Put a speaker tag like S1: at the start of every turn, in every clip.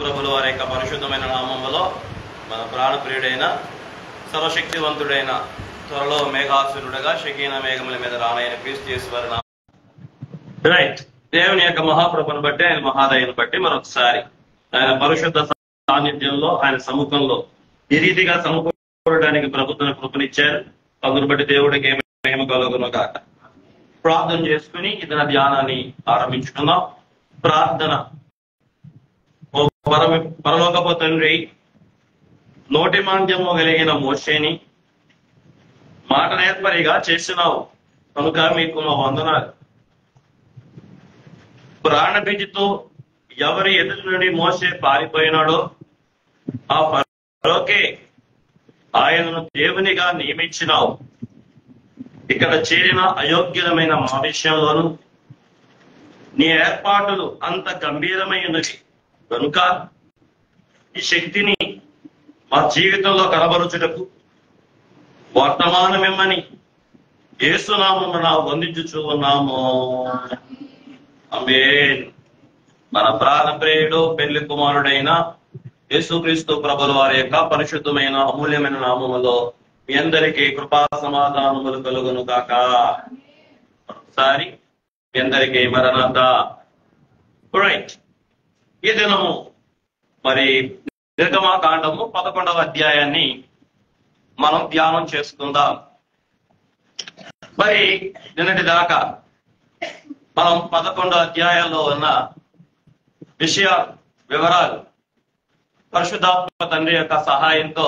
S1: ప్రభుల వారి యొక్క పరిశుద్ధమైన నామములో మన ప్రాణప్రియుడైన సర్వశక్తివంతుడైన త్వరలో మేఘాసురుడుగా షకీన మేఘముల మీద రానైన క్రీస్తు యేసు వారి నామములో రైట్ దేవుని యొక్క మహాప్రభుని బట్టి ఆయన మహాదయను బట్టి మరొకసారి ఆయన పరిశుద్ధ సాన్నిధ్యంలో ఆయన సముఖంలో ఈ రీతిగా సమకూడడానికి ప్రభుత్వం కృపనిచ్చారు. అందును బట్టి దేవుడికి ఏమి కలుగును కాక. ప్రార్థన చేసుకుని ఇతర ధ్యానాన్ని ఆరంభించుకుందాం. ప్రార్థన. ఓ పరలోకపు తండ్రి, నోటి మాంద్యము కలిగిన మోషేని మాట నేర్పరిగా చేసినావు కనుక మీకు మా వందనాలు. ప్రాణభీతితో ఎవరి ఎదురు నుండి మోషే పారిపోయినాడో ఆ ఫరోకే ఆయనను దేవునిగా నియమించినావు. ఇక్కడ చేరిన అయోగ్యులమైన మా విషయంలోనూ నీ ఏర్పాటులు అంత గంభీరమైనవి కనుక ఈ శక్తిని మా జీవితంలో కనబరుచుటకు వర్తమానమిమ్మని యేసునామమున వందించుచూ ఉన్నాము. ఆమేన్. మన ప్రాణప్రియుడు పెళ్లి కుమారుడైన యేసుక్రీస్తు ప్రభుల వారి యొక్క పరిశుద్ధమైన అమూల్యమైన నామములో మీ అందరికీ కృపా సమాధానములు కలుగును కాక. ఒకసారి మీ అందరికీ మరణాత. రైట్, ఈ దినము మరి నిర్గమాకాండము 11వ అధ్యాయాన్ని మనం ధ్యానం చేసుకుందాం. మరి నిన్నటి దాకా మనం 11వ అధ్యాయంలో ఉన్న విషయ వివరాలు పరిశుద్ధాత్మ తండ్రి యొక్క సహాయంతో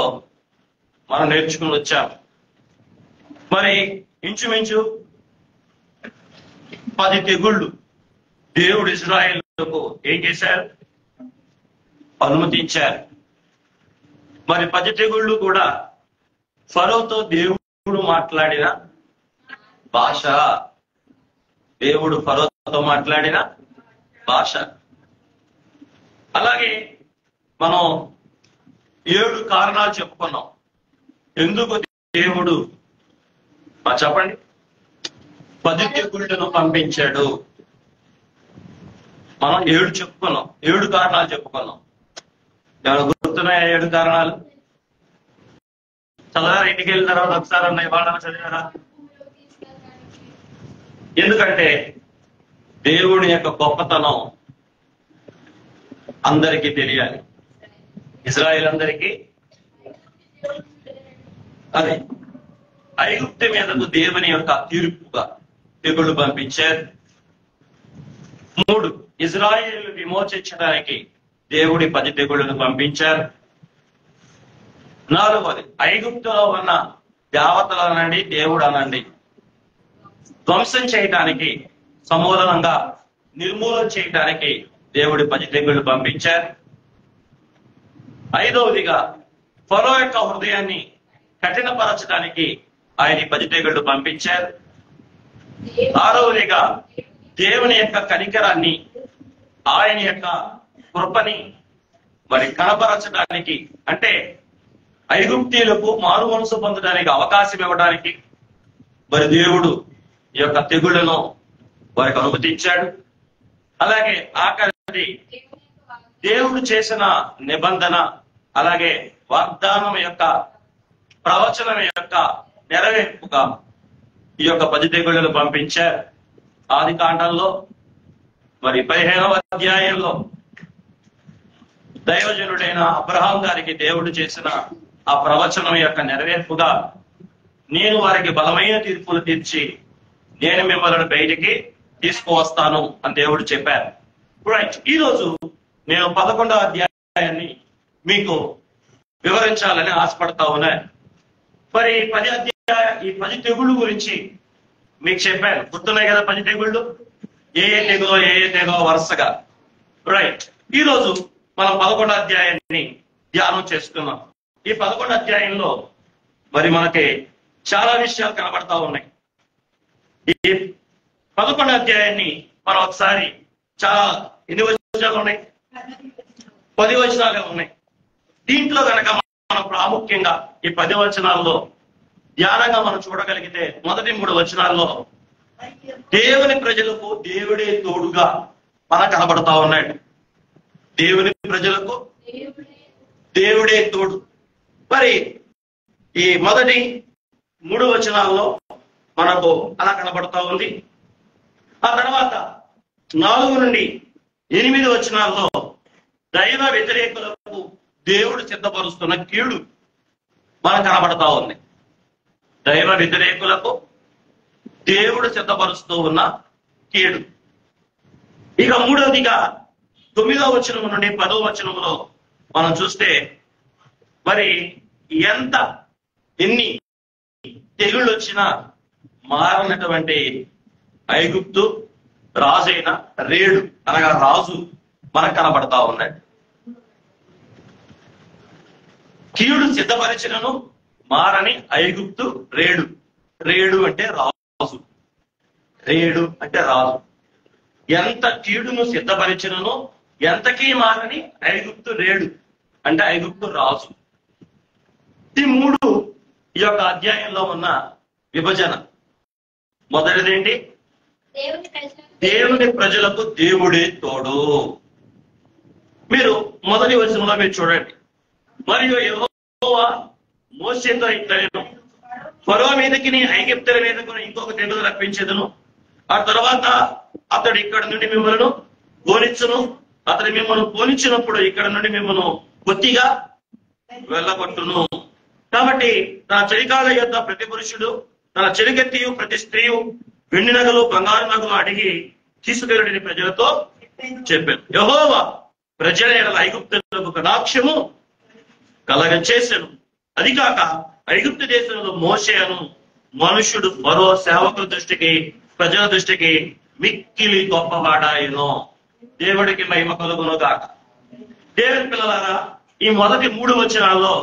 S1: మనం నేర్చుకుని వచ్చాం. మరి ఇంచుమించు 10 తెగుళ్ళు దేవుడు ఇశ్రాయేలుకు ఏం చేశారు? అనుమతించారు. మరి 10 తెగుళ్ళు కూడా ఫరోతో దేవుడు మాట్లాడిన భాష. దేవుడు ఫరోతో మాట్లాడిన భాష. అలాగే మనం 7 కారణాలు చెప్పుకున్నాం ఎందుకు దేవుడు చెప్పండి 10 తెగుళ్ళను పంపించాడు. మనం 7 చెప్పుకున్నాం. 7 కారణాలు చెప్పుకున్నాం. ఏమైనా గుర్తున్నాయా 7 కారణాలు? చదవరా? ఇంటికి వెళ్ళిన తర్వాత ఒకసారి అన్న ఇవాళ చదివారా? ఎందుకంటే దేవుని యొక్క గొప్పతనం అందరికీ తెలియాలి. ఇజ్రాయేల్ అందరికీ అదే ఐగుప్తు మీదకు దేవుని యొక్క తీర్పుగా తెగుళ్ళు పంపించారు. 3, ఇజ్రాయేల్ విమోచించడానికి దేవుడి 10 తెగుళ్ళను పంపించారు. 4, ఐగుప్తులో ఉన్న దేవతలు అనండి, దేవుడు అనండి, ధ్వంసం చేయటానికి, సమూలంగా నిర్మూలన చేయటానికి దేవుడి 10 తెగుళ్ళు పంపించారు. 5వదిగా ఫరో యొక్క హృదయాన్ని కఠినపరచడానికి ఆయన 10 తెగుళ్ళు పంపించారు. 6వదిగా దేవుని యొక్క కనికరాన్ని, ఆయన యొక్క కృపని మరి కనపరచడానికి, అంటే ఐగుప్తీయులకు మారు మనసు పొందడానికి అవకాశం ఇవ్వడానికి మరి దేవుడు ఈ యొక్క తెగుళ్లను వారికి అనుమతించాడు. అలాగే ఆఖరి దేవుడు చేసిన నిబంధన, అలాగే వాగ్దానం యొక్క ప్రవచనం యొక్క నెరవేర్పుగా ఈ యొక్క 10 తెగుళ్లను పంపించారు. ఆది కాండంలో మరి 15వ అధ్యాయంలో దైవజనుడైన అబ్రహాం గారికి దేవుడు చేసిన ఆ ప్రవచనం యొక్క నెరవేర్పుగా నేను వారికి బలమైన తీర్పులు తీర్చి నేను మిమ్మల్ని బయటికి తీసుకువస్తాను అని దేవుడు చెప్పారు. రైట్, ఈరోజు నేను 11వ అధ్యాయాన్ని మీకు వివరించాలని ఆశపడతా ఉన్నాను. మరి 10 తెగుళ్ళు గురించి మీకు చెప్పాను. గుర్తున్నాయి కదా 10 తెగుళ్ళు? ఏ తెగులో వరుసగా. రైట్, ఈరోజు మనం 11వ అధ్యాయాన్ని ధ్యానం చేసుకున్నాం. ఈ 11వ అధ్యాయంలో మరి మనకి చాలా విషయాలు కనబడతా ఉన్నాయి. ఈ 11వ అధ్యాయాన్ని మనం ఒకసారి చాలా ఎన్ని వచనాలు ఉన్నాయి? 10 వచనాలే ఉన్నాయి. దీంట్లో కనుక మనం ప్రాముఖ్యంగా ఈ 10 వచనాల్లో ధ్యానంగా మనం చూడగలిగితే మొదటి 3 వచనాల్లో దేవుని ప్రజలకు దేవుడే తోడుగా మనకు కనబడతా ఉన్నాడు. దేవుని ప్రజలకు దేవుడే తోడు. మరి ఈ మొదటి 3 వచనాల్లో మనకు అలా కనబడతా ఉంది. ఆ తర్వాత 4 నుండి 8 వచనాల్లో దైవ వ్యతిరేకులకు దేవుడు సిద్ధపరుస్తున్న కీడు మనకు కనబడతా ఉంది. దైవ వ్యతిరేకులకు దేవుడు సిద్ధపరుస్తూ ఉన్న కీడు. ఇక మూడవదిగా 9వ వచనం నుండి 10వ వచనంలో మనం చూస్తే మరి ఎన్ని తెగుళ్ళు వచ్చినా మారనటువంటి ఐగుప్తు రాజైన రేడు అనగా రాజు మనకు కనబడతా ఉన్నాడు. కీడు సిద్ధపరిచినను మారని ఐగుప్తు రేడు. రేడు అంటే రాజు. రేడు అంటే రాజు. ఎంత కీడును సిద్ధపరిచినను ఎంతకీ మారని ఐగుప్తు రేడు అంటే ఐగుప్తు రాజు. ఈ 3 ఈ యొక్క అధ్యాయంలో ఉన్న విభజన. మొదటిదేంటి? దేవుని ప్రజలకు దేవుడే తోడు. మీరు మొదటి వచనంలో మీరు చూడండి. మరియు యెహోవా మోషేతో ఇట్లనెను, ఫరో మీదకి ఐగుప్తుల మీదకు ఇంకొక తెగులు రప్పించెదను. ఆ తర్వాత అతడు ఇక్కడ నుండి మిమ్మల్ని పోనిచ్చును. అతడు మిమ్మల్ని పోనిచ్చినప్పుడు ఇక్కడ నుండి మిమ్మల్ని కొద్దిగా వెళ్ళగొట్టును. కాబట్టి తన చెలికాల యొద్ద ప్రతి పురుషుడు, తన చెలికెత్తియు ప్రతి స్త్రీయు వెండి నగలు బంగారు నగలు అడిగి తీసుకెళ్ళని ప్రజలతో చెప్పాను. యెహోవా ప్రజల ఎడల ఐగుప్తులకు కటాక్షము కలగ చేశాను. అది కాక ఐగుప్తు దేశంలో మోషేను మనుషుడు మరో సేవకుల దృష్టికి ప్రజల దృష్టికి మిక్కిలి గొప్పవాడాయను. దేవుడికి మహిమ కలుగును గాక. దేవుని పిల్లలారా, ఈ మొదటి 3 వచనాల్లో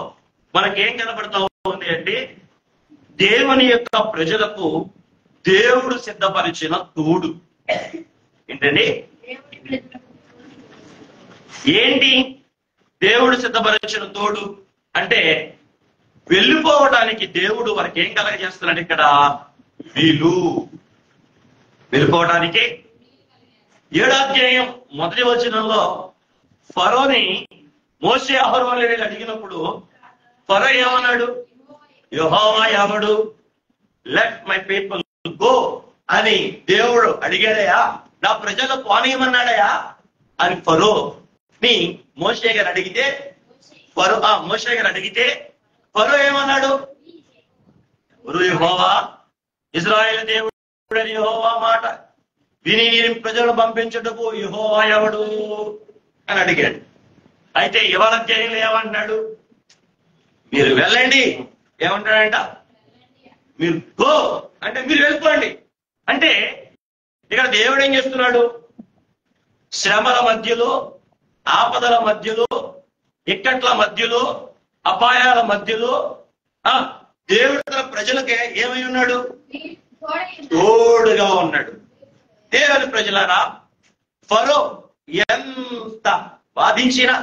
S1: మనకేం కనబడతా ఉంది అంటే దేవుని యొక్క ప్రజలకు దేవుడు సిద్ధపరిచిన తోడు. ఏంటండి? ఏంటి దేవుడు సిద్ధపరిచిన తోడు అంటే వెళ్ళిపోవడానికి దేవుడు వారికి ఏం కలగజేస్తున్నాడు ఇక్కడ? వెళ్ళిపోవడానికి 7వ అధ్యాయం 1వ వచనంలో ఫరోని మోషే అహరోనులు వెళ్ళి అడిగినప్పుడు ఫరో ఏమన్నాడు? యెహోవా ఎవడు? లెట్ మై పీపుల్ గో అని దేవుడు అడిగాడయా? నా ప్రజలు పోనీయమన్నాడయా అని ఫరోని మోషే గారు అడిగితే ఫరో ఏమన్నాడు? ఎవరు? యెహోవా, ఇశ్రాయేలు దేవుడు అని యెహోవా మాట విని నేను ప్రజలను పంపించుటకు యెహోవా ఎవడు అని అడిగాడు. అయితే ఇవాళ అధ్యాయంలో ఏమంటున్నాడు? మీరు వెళ్ళండి. ఏమంటాడంట? మీరు గో అంటే మీరు వెళ్ళిపోండి. అంటే ఇక్కడ దేవుడు ఏం చేస్తున్నాడు? శ్రమల మధ్యలో, ఆపదల మధ్యలో, ఇక్కట్ల మధ్యలో, అపాయాల మధ్యలో దేవుడు తన ప్రజలకే ఏమై ఉన్నాడు? తోడుగా ఉన్నాడు. దేవుని ప్రజలారా, ఫరో ఎంత బాధించినా,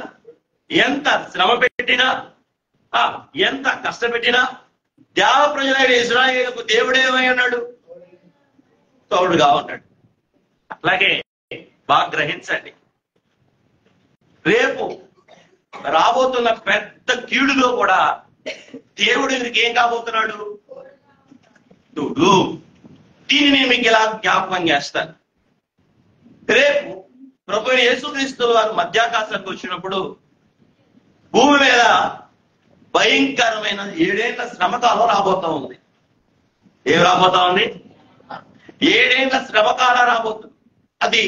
S1: ఎంత శ్రమ పెట్టినా, ఎంత కష్టపెట్టినా దేవ ప్రజలైన ఇశ్రాయేలుకు దేవుడేమై ఉన్నాడు? తోడుగా ఉన్నాడు. అట్లాగే బాగా గ్రహించండి, రేపు రాబోతున్న పెద్ద కీడులో కూడా దేవుడు మీకు ఏం కాబోతున్నాడు? తోడు. దీన్ని నేను మీకు ఇలా జ్ఞాపకం చేస్తాను. రేపు ప్రభు యేసుక్రీస్తు వారు మధ్యాకాశానికి వచ్చినప్పుడు భూమి మీద భయంకరమైన 7 ఏళ్ల శ్రమకాలం రాబోతా ఉంది. ఏం రాబోతా ఉంది? 7 ఏళ్ల శ్రమకాలం రాబోతుంది. అది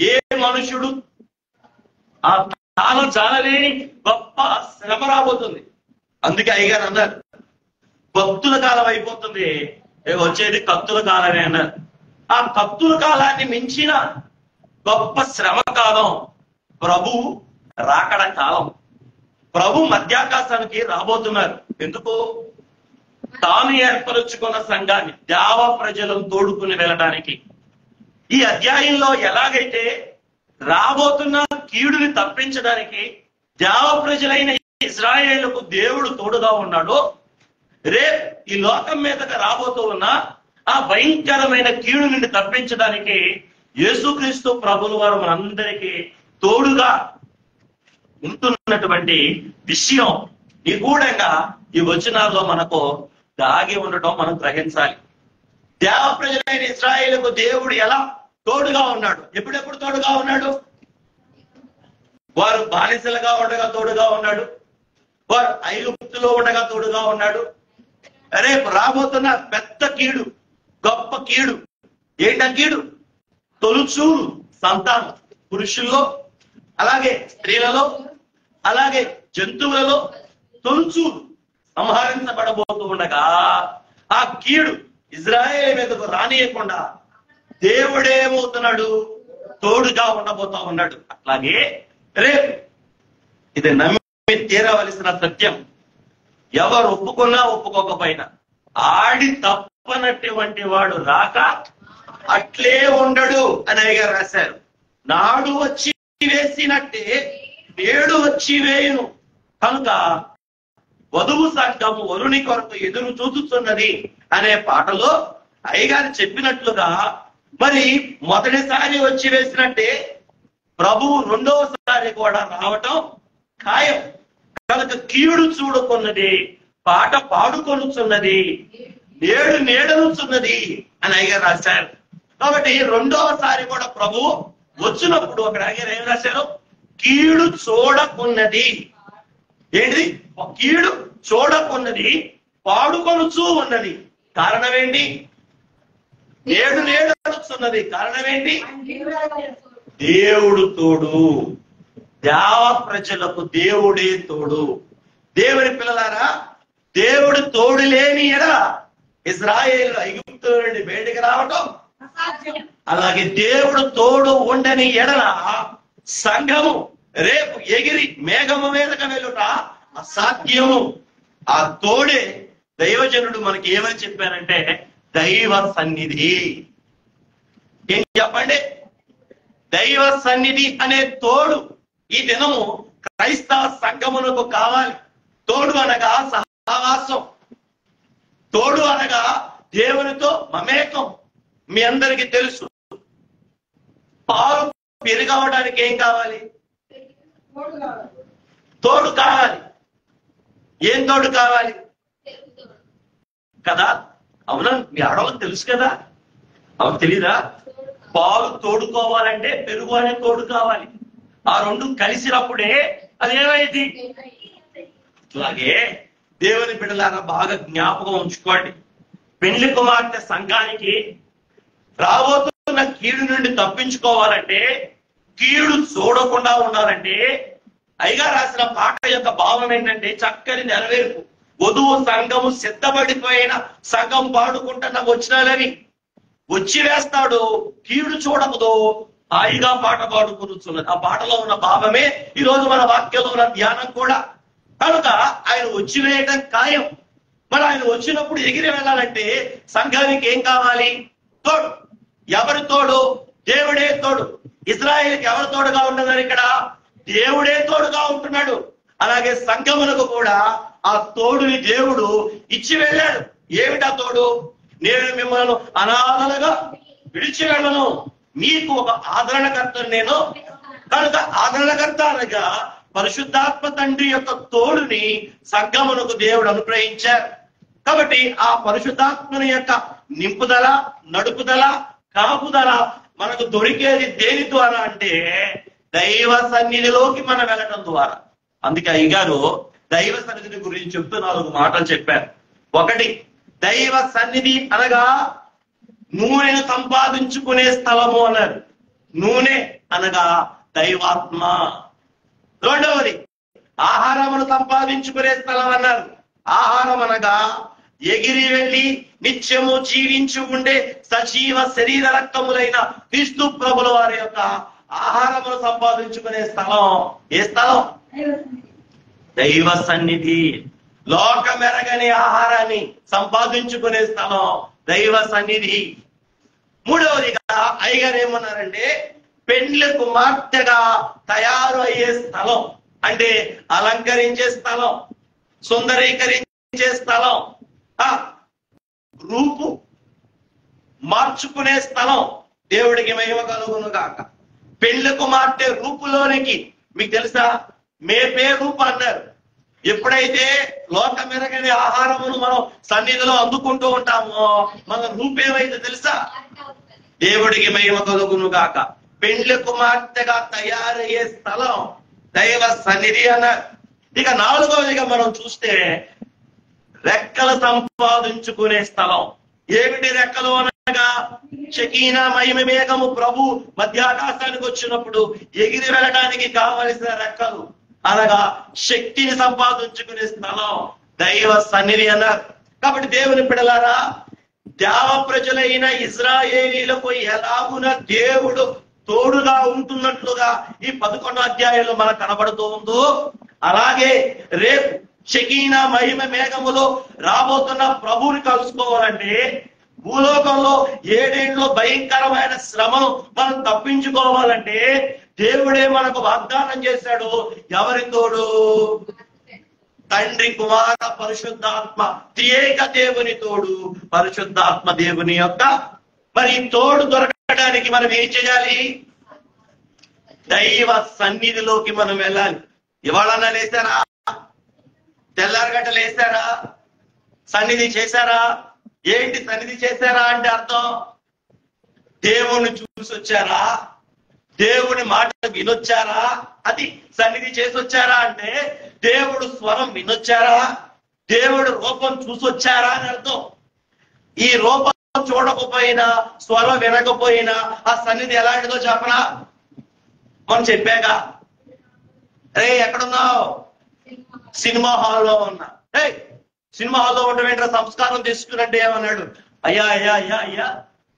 S1: ఏ మనుషుడు ఆ కాలం చాలలేని గొప్ప శ్రమ రాబోతుంది. అందుకే అయ్యగారు అన్నారు, భక్తుల కాలం అయిపోతుంది, వచ్చేది కత్తుల కాలమే అన్నారు. ఆ కత్తుల కాలాన్ని మించిన గొప్ప శ్రమ కాలం ప్రభు రాకడ కాలం. ప్రభు మధ్యాకాశానికి రాబోతున్నారు. ఎందుకు? తాను ఏర్పరుచుకున్న సంఘాన్ని, దేవ ప్రజలను తోడుకుని వెళ్ళడానికి. ఈ అధ్యాయంలో ఎలాగైతే రాబోతున్న కీడుని తప్పించడానికి దేవ ప్రజలైన ఇశ్రాయేలుకు దేవుడు తోడుగా ఉన్నాడో, రేపు ఈ లోకం మీదకి రాబోతూ ఉన్న ఆ భయంకరమైన కీడు నుండి తప్పించడానికి యేసుక్రీస్తు ప్రభుల వారు మనందరికీ తోడుగా ఉంటున్నటువంటి విషయం నిగూఢంగా ఈ వచనాల్లో మనకు దాగి ఉండటం మనం గ్రహించాలి. దేవ ప్రజలైన ఇశ్రాయేలుకు దేవుడు ఎలా తోడుగా ఉన్నాడు? ఎప్పుడెప్పుడు తోడుగా ఉన్నాడు? వారు బానిసలుగా ఉండగా తోడుగా ఉన్నాడు, వారు ఐగుప్తులో ఉండగా తోడుగా ఉన్నాడు. రేపు రాబోతున్న పెద్ద కీడు, గొప్ప కీడు ఏంటా కీడు? తొలుచూరు సంతానం, పురుషుల్లో అలాగే స్త్రీలలో అలాగే జంతువులలో తొలుచూరు సంహరించబడబోతూ ఉండగా ఆ కీడు ఇజ్రాయేలు మీదకు రానియకుండా దేవుడేమవుతున్నాడు? తోడుగా ఉండబోతా ఉన్నాడు. అట్లాగే రేపు ఇది నమ్మి తీరవలసిన సత్యం. ఎవరు ఒప్పుకున్నా ఒప్పుకోకపోయినా ఆడి తప్పనటువంటి వాడు రాక అట్లే ఉండడు అని అయ్యగారు రాశారు. నాడు వచ్చి వేసినట్టే నేడు వచ్చి వేయును. కనుక వధువు సంఘము వరుని కొరకు ఎదురు చూస్తున్నది అనే పాటలో అయ్యగారు చెప్పినట్లుగా మరి మొదటిసారి వచ్చి వేసినట్టే ప్రభువు రెండవసారి కూడా రావటం ఖాయం. కనుక కీడు చూడుకున్నది, పాట పాడుకొనుచున్నది, నేడు నేడనుచున్నది అని అయ్యగారు రాశారు. కాబట్టి రెండవసారి కూడా ప్రభువు వచ్చినప్పుడు అక్కడ అయ్యగారు ఏం రాశారు? కీడు చూడకున్నది. ఏంటిది? కీడు చూడకున్నది, పాడుకొనుచూ ఉన్నది. కారణం ఏంటి? నేడు నేడనుచున్నది. కారణం ఏంటి? దేవుడు తోడు. దేవ ప్రజలకు దేవుడే తోడు. దేవుని పిల్లలారా, దేవుడు తోడు లేని ఎడ ఇశ్రాయేలు ఐగుప్తు నుండి బయటికి రావటం అలాగే దేవుడు తోడు ఉండని ఎడల సంఘము రేపు ఎగిరి మేఘము మీదకి వెళ్ళుట అసాధ్యము. ఆ తోడే దైవజనుడు మనకి ఏమని చెప్పారంటే దైవ సన్నిధి. ఏం చెప్పండి? దైవ సన్నిధి అనే తోడు ఈ దినము క్రైస్తవ సంఘమునకు కావాలి. తోడు అనగా సహవాసం, తోడు అనగా దేవునితో మమేకం. మీ అందరికీ తెలుసు, పాలు పెరుగవడానికి ఏం కావాలి? తోడు కావాలి. ఏం తోడు కావాలి కదా? అవునా? మీ ఆడవాళ్ళకి తెలుసు కదా? అవును, తెలీదా? పాలు తోడుకోవాలంటే పెరుగు అనే తోడు కావాలి. ఆ రెండు కలిసినప్పుడే అదేమైంది. అలాగే దేవుని బిడ్డలారా బాగా జ్ఞాపకం ఉంచుకోండి. పెండ్లి కుమార్తె సంఘానికి రాబోతున్న కీడు నుండి తప్పించుకోవాలంటే, కీడు చూడకుండా ఉండాలంటే అయ్యగారు రాసిన పాట యొక్క భావం ఏంటంటే చక్కని నెరవేర్పు. వధువు సంఘము సిద్ధపడిపోయిన సంఘం పాడుకుంటున్న వచ్చినాలని వచ్చి వేస్తాడు. కీడు చూడకదు, హాయిగా పాట పాడుకున్నది. ఆ పాటలో ఉన్న భావమే ఈ రోజు మన వాక్యంలో ఉన్న ధ్యానం కూడా. కనుక ఆయన వచ్చి వేయటం ఖాయం. మరి ఆయన వచ్చినప్పుడు ఎగిరి వెళ్ళాలంటే సంఘానికి ఏం కావాలి? తోడు. ఎవరి తోడు? దేవుడే తోడు. ఇశ్రాయేలుకి ఎవరు తోడుగా ఉన్నదని ఇక్కడ దేవుడే తోడుగా ఉంటున్నాడు. అలాగే సంఘములకు కూడా ఆ తోడుని దేవుడు ఇచ్చి వెళ్ళాడు. ఏమిటా తోడు? నేను మిమ్మల్ని అనాథలుగా విడిచి వెళ్ళను, మీకు ఒక ఆదరణకర్తను నేను. కనుక ఆదరణకర్త అనగా పరిశుద్ధాత్మ తండ్రి యొక్క తోడుని సంఘమునకు దేవుడు అనుగ్రహించారు. కాబట్టి ఆ పరిశుద్ధాత్మని యొక్క నింపుదల, నడుపుదల, కాపుదల మనకు దొరికేది దేని ద్వారా అంటే దైవ సన్నిధిలోకి మనం వెళ్ళటం ద్వారా. అందుకే అయ్యగారు దైవ సన్నిధి గురించి చెప్తూ 4 మాటలు చెప్పారు. ఒకటి, దైవ సన్నిధి అనగా నూనెను సంపాదించుకునే స్థలము అన్నారు. నూనె అనగా దైవాత్మ. రెండవది, ఆహారమును సంపాదించుకునే స్థలం అన్నారు. ఆహారం అనగా ఎగిరి వెళ్ళి నిత్యము జీవించి ఉండే సజీవ శరీర రక్తములైన క్రీస్తు ప్రభుల వారి యొక్క ఆహారమును సంపాదించుకునే స్థలం. ఏ స్థలం? దైవ సన్నిధి. లోకమెరగని ఆహారాన్ని సంపాదించుకునే స్థలం దైవ సన్నిధి. మూడవదిగా అయ్యగారు ఏమన్నారంటే పెండ్లి కుమార్తెగా తయారు అయ్యే స్థలం, అంటే అలంకరించే స్థలం, సుందరీకరించే స్థలం, రూపు మార్చుకునే స్థలం. దేవుడికి మహిమ కలుగును గాక. పెండ్లి కుమార్తె రూపులోనికి మీకు తెలుసా, మేపే రూప అన్నారు. ఎప్పుడైతే లోకమెరగని ఆహారమును మనం సన్నిధిలో అందుకుంటూ ఉంటామో మన రూపేమైతే తెలుసా? దేవుడికి మహిమ కలుగును గాక. పెండ్లి కుమార్తెగా తయారయ్యే స్థలం దైవ సన్నిధి అన్నారు. ఇక నాలుగవదిగా మనం చూస్తే రెక్కలు సంపాదించుకునే స్థలం. ఏమిటి రెక్కలు అనగా షకీనా మహిమ మేఘము ప్రభు మధ్యాకాశానికి వచ్చినప్పుడు ఎగిరి వెళ్ళడానికి కావలసిన రెక్కలు అనగా శక్తిని సంపాదించుకునే స్థలం దైవ సన్నిధి అన్నారు. కాబట్టి దేవుని బిడ్డలారా, దేవ ప్రజలైన ఇజ్రాయేలీలకు ఎలాగున దేవుడు తోడుగా ఉంటున్నట్లుగా ఈ 11వ అధ్యాయంలో మనకు కనబడుతూ ఉందో, అలాగే రేపు షకీనా మహిమ మేఘములో రాబోతున్న ప్రభువుని కలుసుకోవాలంటే భూలోకంలో 7 ఏళ్ళు భయంకరమైన శ్రమను మనం తప్పించుకోవాలంటే దేవుడే మనకు వాగ్దానం చేశాడు. ఎవరి తోడు? తండ్రి, కుమార, పరిశుద్ధాత్మ త్రియేక దేవుని తోడు, పరిశుద్ధాత్మ దేవుని యొక్క మరి తోడు దొరకడానికి మనం ఏం చేయాలి? దైవ సన్నిధిలోకి మనం వెళ్ళాలి. ఇవాళన్నా లేచారా? తెల్లారగట్ట లేచారా? సన్నిధి చేశారా? ఏంటి సన్నిధి చేశారా అంటే అర్థం దేవుణ్ణి చూసి వచ్చారా? దేవుని మాట వినొచ్చారా? అది సన్నిధి చేసి వచ్చారా అంటే దేవుడు స్వరం వినొచ్చారా? దేవుడు రూపం చూసొచ్చారా అని అర్థం. ఈ రూపం చూడకపోయినా, స్వరం వినకపోయినా ఆ సన్నిధి ఎలాంటిదో చెప్పనా? మనం చెప్పాగా, రే ఎక్కడున్నావు? సినిమా హాల్లో ఉన్నా. సినిమా హాల్లో ఉండడం ఏంటో సంస్కారం తీసుకున్నట్టు ఏమన్నాడు? అయ్యా అయ్యా అయ్యా అయ్యా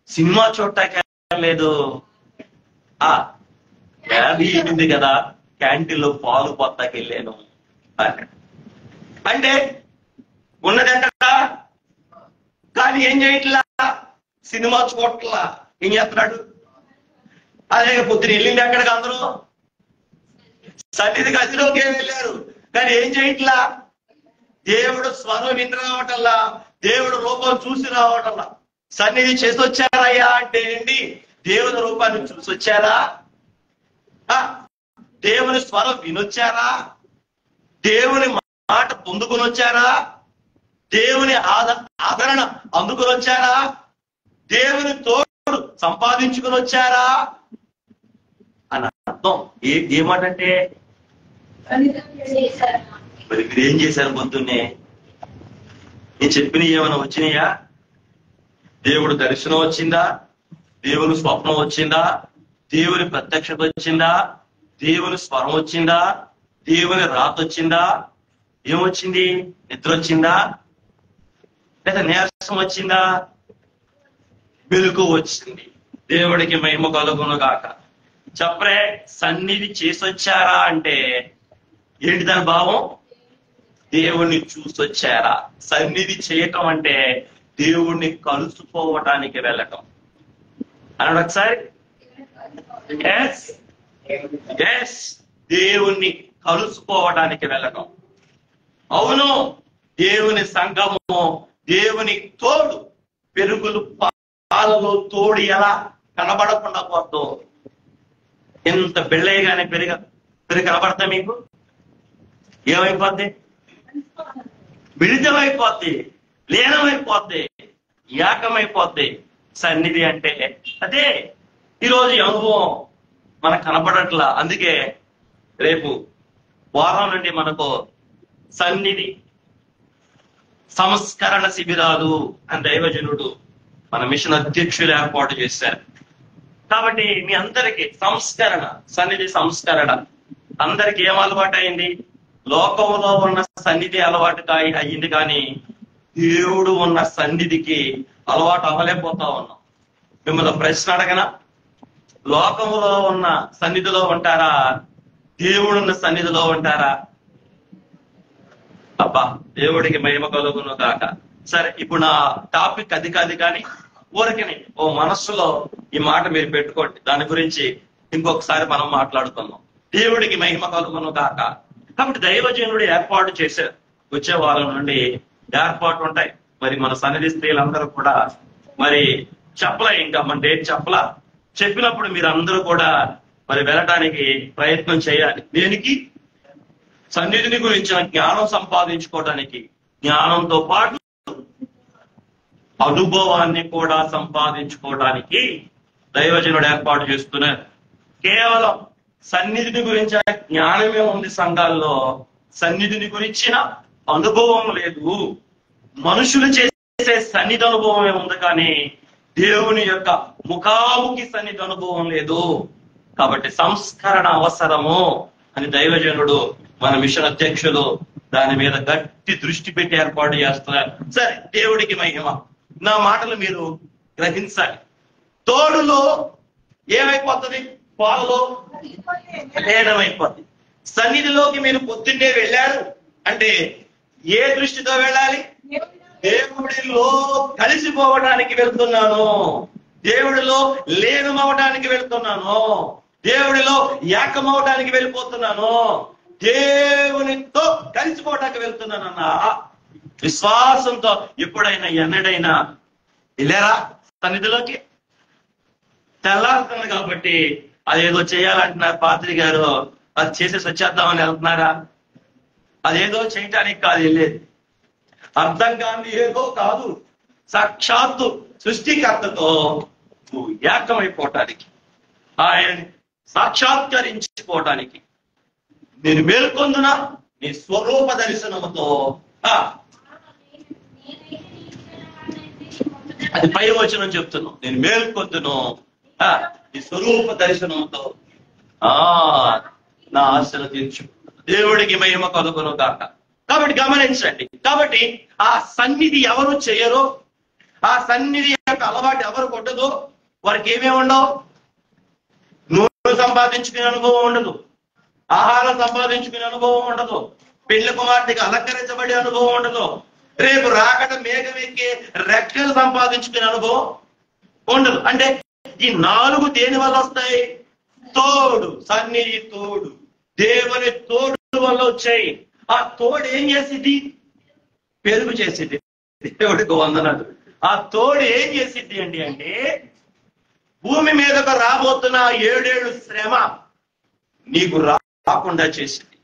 S1: సినిమా చూడటానికి లేదు, ఉంది కదా, క్యాంటీన్లో పాలు పొత్తాకి వెళ్ళాను అన్నాడు. అంటే ఉన్నది ఎక్కడ? కానీ ఏం చేయట్లా? సినిమా చూడట్లా. ఏం చేస్తున్నాడు? అదే పొద్దున వెళ్ళింది ఎక్కడికి? అందరూ సన్నిధి గదిలోకి వెళ్ళారు, కానీ ఏం చేయట్లా? దేవుడు స్వరం విని రావటల్లా, దేవుడు రూపం చూసి రావటల్లా. సన్నిధి చేసి వచ్చారయ్యా అంటే ఏంటి? దేవుని రూపాన్ని చూసి వచ్చారా? దేవుని స్వరం వినొచ్చారా? దేవుని మాట పొందుకొని వచ్చారా? దేవుని ఆదరణ అందుకొని వచ్చారా? దేవుని తోడు సంపాదించుకొని వచ్చారా అని అర్థం. ఏ మాట అంటే మరి మీరేం చేశారు? పొద్దున్నే నేను చెప్పినవి ఏమైనా వచ్చినాయా? దేవుడు దర్శనం వచ్చిందా? దేవుని స్వప్నం వచ్చిందా? దేవుని ప్రత్యక్షత వచ్చిందా? దేవుని స్వరం వచ్చిందా? దేవుని రాత వచ్చిందా? ఏమొచ్చింది? నిద్ర వచ్చిందా? లేదా నీరసం వచ్చిందా? వెలుగు వచ్చింది. దేవుడికి మహిమ కలుగును గాక. చెప్పరే, సన్నిధి చేసొచ్చారా అంటే ఏంటి దాని భావం? దేవుణ్ణి చూసొచ్చారా? సన్నిధి చేయటం అంటే దేవుణ్ణి కలుసుకోవటానికి వెళ్ళటం అన్నాడు ఒకసారి. దేవుణ్ణి కలుసుకోవడానికి వెళ్ళటం. అవును, దేవుని సంఘము, దేవుని తోడు, పెరుగులు పాలలో తోడు ఎలా కనబడకుండా పోతూ ఎంత బెళ్ళయ్యగానే పెరుగు కనబడతా మీకు ఏమైపోద్ది? మిళితమైపోద్ది, లీనమైపోద్ది, ఏకమైపోద్ది. సన్నిధి అంటే అదే. ఈరోజు అనుభవం మనకు కనపడట్లా. అందుకే రేపు వారం నుండి మనకు సన్నిధి సంస్కరణ శిబిరాలు అని దైవజనుడు మన మిషన్ అధ్యక్షులు ఏర్పాటు చేశారు. కాబట్టి మీ అందరికీ సంస్కరణ, సన్నిధి సంస్కరణ అందరికి ఏం అలవాటు అయింది? లోకంలో ఉన్న సన్నిధి అలవాటు అయ్యింది, కానీ దేవుడు ఉన్న సన్నిధికి అలవాటు అవ్వలేకపోతా ఉన్నాం. మిమ్మల్ని ప్రశ్న అడగనా? లోకములో ఉన్న సన్నిధిలో ఉంటారా? దేవుడున్న సన్నిధిలో ఉంటారా? అబ్బా, దేవుడికి మహిమ కలుగును కాక. సరే, ఇప్పుడు నా టాపిక్ అది కాదు, కానీ ఊరికని ఓ మనస్సులో ఈ మాట మీరు పెట్టుకోండి. దాని గురించి ఇంకొకసారి మనం మాట్లాడుతున్నాం. దేవుడికి మహిమ కలుగును కాక. కాబట్టి దైవజనుడు ఏర్పాటు చేశారు. వచ్చే వారం నుండి ఏర్పాటు ఉంటాయి. మరి మన సన్నిధి స్త్రీలందరూ కూడా మరి చెప్పలా, ఇంకా మన డేట్ చెప్పలా. చెప్పినప్పుడు మీరు అందరూ కూడా మరి వెళ్ళడానికి ప్రయత్నం చేయాలి. దేనికి? సన్నిధిని గురించిన జ్ఞానం సంపాదించుకోవడానికి జ్ఞానంతో పాటు అనుభవాన్ని కూడా సంపాదించుకోవడానికి దైవజనుడు ఏర్పాటు చేస్తున్నారు. కేవలం సన్నిధిని గురించిన జ్ఞానమే ఉంది సంఘాల్లో, సన్నిధిని గురించిన అనుభవం లేదు. మనుషులు చేసే సన్నిధి అనుభవమే ఉంది, కానీ దేవుని యొక్క ముఖాముఖి సన్నిధి అనుభవం లేదు. కాబట్టి సంస్కరణ అవసరము అని దైవజనుడు, మన మిషన్ అధ్యక్షులు దాని మీద గట్టి దృష్టి పెట్టి ఏర్పాటు చేస్తున్నారు. సరే, దేవుడికి మహిమ. నా మాటలు మీరు గ్రహించాలి. తోడులో ఏమైపోతుంది? పాలలో లీనమైపోతుంది. సన్నిధిలోకి మీరు పొద్దున్నే వెళ్ళారు అంటే ఏ దృష్టితో వెళ్ళాలి? దేవుడిలో కలిసిపోవడానికి వెళ్తున్నాను, దేవుడిలో లీనమవడానికి వెళ్తున్నాను, దేవుడిలో ఏకమవడానికి వెళ్ళిపోతున్నాను, దేవునితో కలిసిపోవడానికి వెళ్తున్నానన్న విశ్వాసంతో ఎప్పుడైనా ఎన్నడైనా వెళ్ళారా సన్నిధిలోకి? తెల్లారుతుంది కాబట్టి అదేదో చేయాలంటున్నారు పాత్రి గారు, అది చేసేసి వచ్చేద్దామని వెళ్తున్నారా? అదేదో చేయటానికి కాదు వెళ్ళేది. అర్థం కాని ఏదో కాదు, సాక్షాత్తు సృష్టికర్తతో నువ్వు ఏకమైపోవటానికి, ఆయన్ని సాక్షాత్కరించుకోవటానికి, నేను మేల్కొందున నీ స్వరూప దర్శనముతో. అది పై వచనం చెప్తున్నావు, నేను మేల్కొందును నీ స్వరూప దర్శనంతో నా ఆశలు తీర్చు. దేవుడికి మహిమ కలుగును కాక. కాబట్టి గమనించండి, కాబట్టి ఆ సన్నిధి ఎవరు చేయరో, ఆ సన్నిధి యొక్క అలవాటు ఎవరు కొట్టదో వారికి ఏమేమి ఉండవు? నూనె సంపాదించుకునే అనుభవం ఉండదు, ఆహారం సంపాదించుకునే అనుభవం ఉండదు, పెళ్లి కుమార్తెకి అలంకరించబడే అనుభవం ఉండదు, రేపు రాకట మేఘం ఎక్కి రెక్కలు సంపాదించుకునే అనుభవం ఉండదు. అంటే ఈ 4 దేని వల్ల వస్తాయి? తోడు, సన్నిధి తోడు, దేవుని తోడు వల్ల వచ్చాయి. ఆ తోడు ఏం చేసిద్ది? పెరుగు చేసిద్ది. దేవుడికి వందనాలు. ఆ తోడు ఏం చేసిద్ది అంటే భూమి మీదకు రాబోతున్న 7 శ్రమ నీకు రాకుండా చేసింది.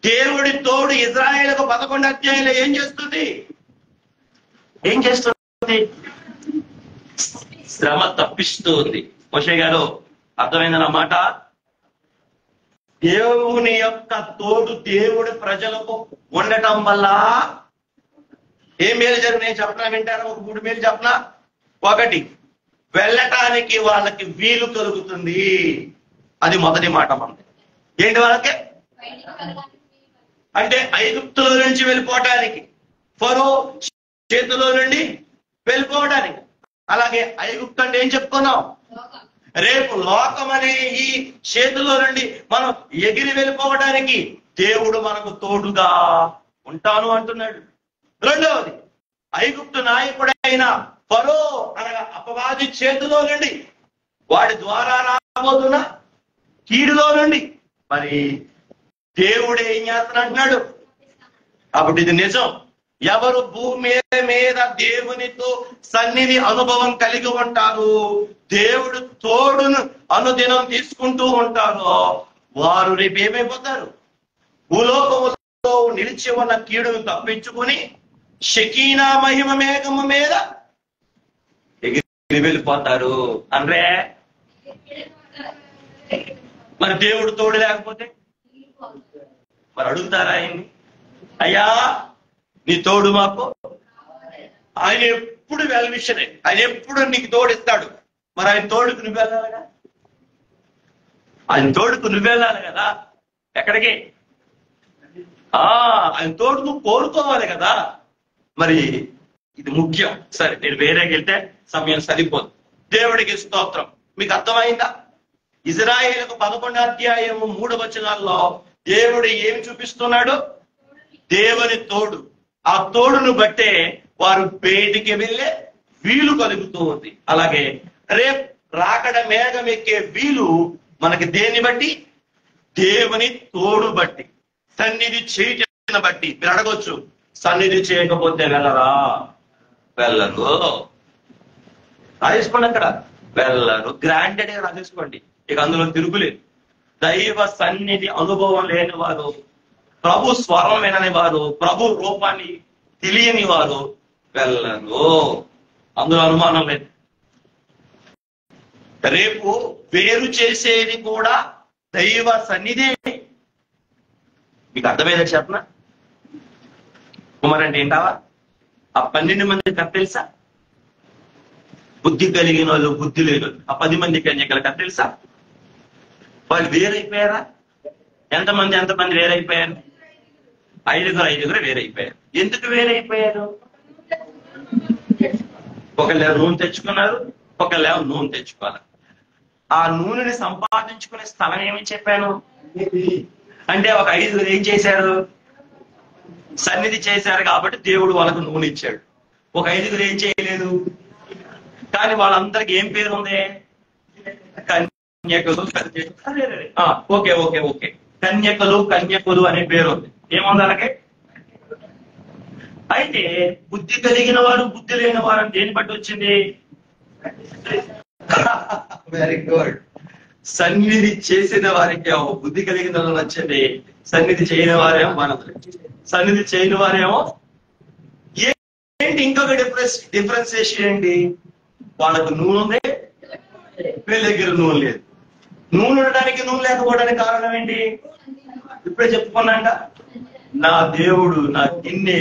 S1: దేవుడి తోడు ఇజ్రాయేలుకు 11 అధ్యాయంలో ఏం చేస్తుంది? ఏం చేస్తుంది? శ్రమ తప్పిస్తూ ఉంది. మోషే గారు, అర్థమైందన్నమాట. దేవుని యొక్క తోడు దేవుడి ప్రజలకు ఉండటం వల్ల ఏం మేలు జరిగింది? నేను చెప్పనా, వింటారా? ఒక 3 మేలు చెప్పనా. 1, వెళ్ళటానికి వాళ్ళకి వీలు కలుగుతుంది. అది మొదటి మాట. మనది ఏంటి? వాళ్ళకి అంటే ఐగుప్తులో నుంచి వెళ్ళిపోవటానికి, ఫరో చేతిలో నుండి వెళ్ళిపోవడానికి. అలాగే ఐగుప్తు అంటే ఏం చెప్పుకున్నాం? రేపు లోకం అనే ఈ చేతిలో నుండి మనం ఎగిరి వెళ్ళిపోవడానికి దేవుడు మనకు తోడుగా ఉంటాను అంటున్నాడు. రెండవది, ఐగుప్తు నాయకుడైన ఫరో అనగా అపవాది చేతిలో నుండి, వాడి ద్వారా రాబోతున్న కీడులో నుండి మరి దేవుడు ఏం చేస్తానంటున్నాడు? కాబట్టి ఇది నిజం. ఎవరు భూమి మీద దేవునితో సన్నిధి అనుభవం కలిగి ఉంటారు, దేవుడు తోడును అనుదినం తీసుకుంటూ ఉంటారో వారు రేపు ఏమైపోతారు? భూలోకంలో నిలిచి ఉన్న కీడును తప్పించుకొని షకీనా మహిమ మేఘము మీద ఎగిరి వెళ్ళిపోతారు. అంటే మరి దేవుడు తోడు లేకపోతే మరి అడుగుతారా ఆయన్ని, అయ్యా నీ తోడు మాకు? ఆయన ఎప్పుడు వెల్విషనే, ఆయన ఎప్పుడు నీకు తోడిస్తాడు. మరి ఆయన తోడుకు నువ్వు వెళ్ళాలి కదా, ఆయన తోడుకు నువ్వు వెళ్ళాలి కదా. ఎక్కడికి? ఆయన తోడు నువ్వు కోరుకోవాలి కదా. మరి ఇది ముఖ్యం. సరే, నేను వేరేకి వెళ్తే సమయం సరిపోదు. దేవుడికి స్తోత్రం. మీకు అర్థమైందా? ఇజ్రాయేలుకు 11 అధ్యాయము 3 వచనాల్లో దేవుడు ఏమి చూపిస్తున్నాడు? దేవుని తోడు. ఆ తోడును బట్టే వారు బయటికి వెళ్ళే వీలు కలుగుతూ ఉంది. అలాగే రేపు రాకడ మేఘం ఎక్కే వీలు మనకి దేన్ని బట్టి? దేవుని తోడు బట్టి, సన్నిధి చేయటం బట్టి. మీరు అడగొచ్చు, సన్నిధి చేయకపోతే వెళ్ళరా? వెళ్ళరు. రాజేసుకోండి, అక్కడ వెళ్ళరు. గ్రాంటెడ్ గా రాజేసుకోండి, ఇక అందులో తిరుగులేదు. దైవ సన్నిధి అనుభవం లేని వారు ప్రభు స్వరం వినని వారు, ప్రభు రూపాన్ని తెలియని వారు వెళ్ళరు. అందులో అనుమానం లేదు. రేపు వేరు చేసేది కూడా దైవ సన్నిధి. మీకు అర్థమైందని చెప్పనా? కుమారంటే ఏంటావా? ఆ 12 మంది కథ తెలుసా? బుద్ధి కలిగిన వాళ్ళు, బుద్ధి లేని వాళ్ళు, ఆ 10 మంది కన్యకల కథ తెలుసా? వాళ్ళు వేరైపోయారా? ఎంతమంది వేరైపోయారు? 5 వేరైపోయారు. ఎందుకు వేరైపోయారు? ఒకళ్ళ నూనె తెచ్చుకున్నారు, ఒకళ్ళ నూనె తెచ్చుకోవాలి. ఆ నూనెని సంపాదించుకునే స్థలం ఏమని చెప్పాను అంటే, ఒక 5 ఏం చేశారు? సన్నిధి చేశారు కాబట్టి దేవుడు వాళ్ళకు నూనె ఇచ్చాడు. ఒక 5 ఏం చేయలేదు. కానీ వాళ్ళందరికి ఏం పేరు ఉంది? కన్యకలు. ఓకే కన్యకులు అనే పేరు ఉంది. ఏముంది అలాగే? అయితే బుద్ధి కలిగిన వారు, బుద్ధి లేని వారు అని దేని బట్టి వచ్చింది? Very good. సన్నిధి చేసిన వారికి బుద్ధి కలిగిన వాళ్ళు వచ్చింది, సన్నిధి చేయని వారేమో మనది. సన్నిధి చేయని వారేమో ఏంటి? ఇంకొక డిఫరెన్సియేషన్ ఏంటి? వాళ్ళకు నూనె ఉంది, వీళ్ళ దగ్గర నూనె లేదు. నూనె ఉండడానికి, నూనె లేకపోవడానికి కారణం ఏంటి? ఇప్పుడే చెప్పుకున్నాక, నా దేవుడు నా గిన్నె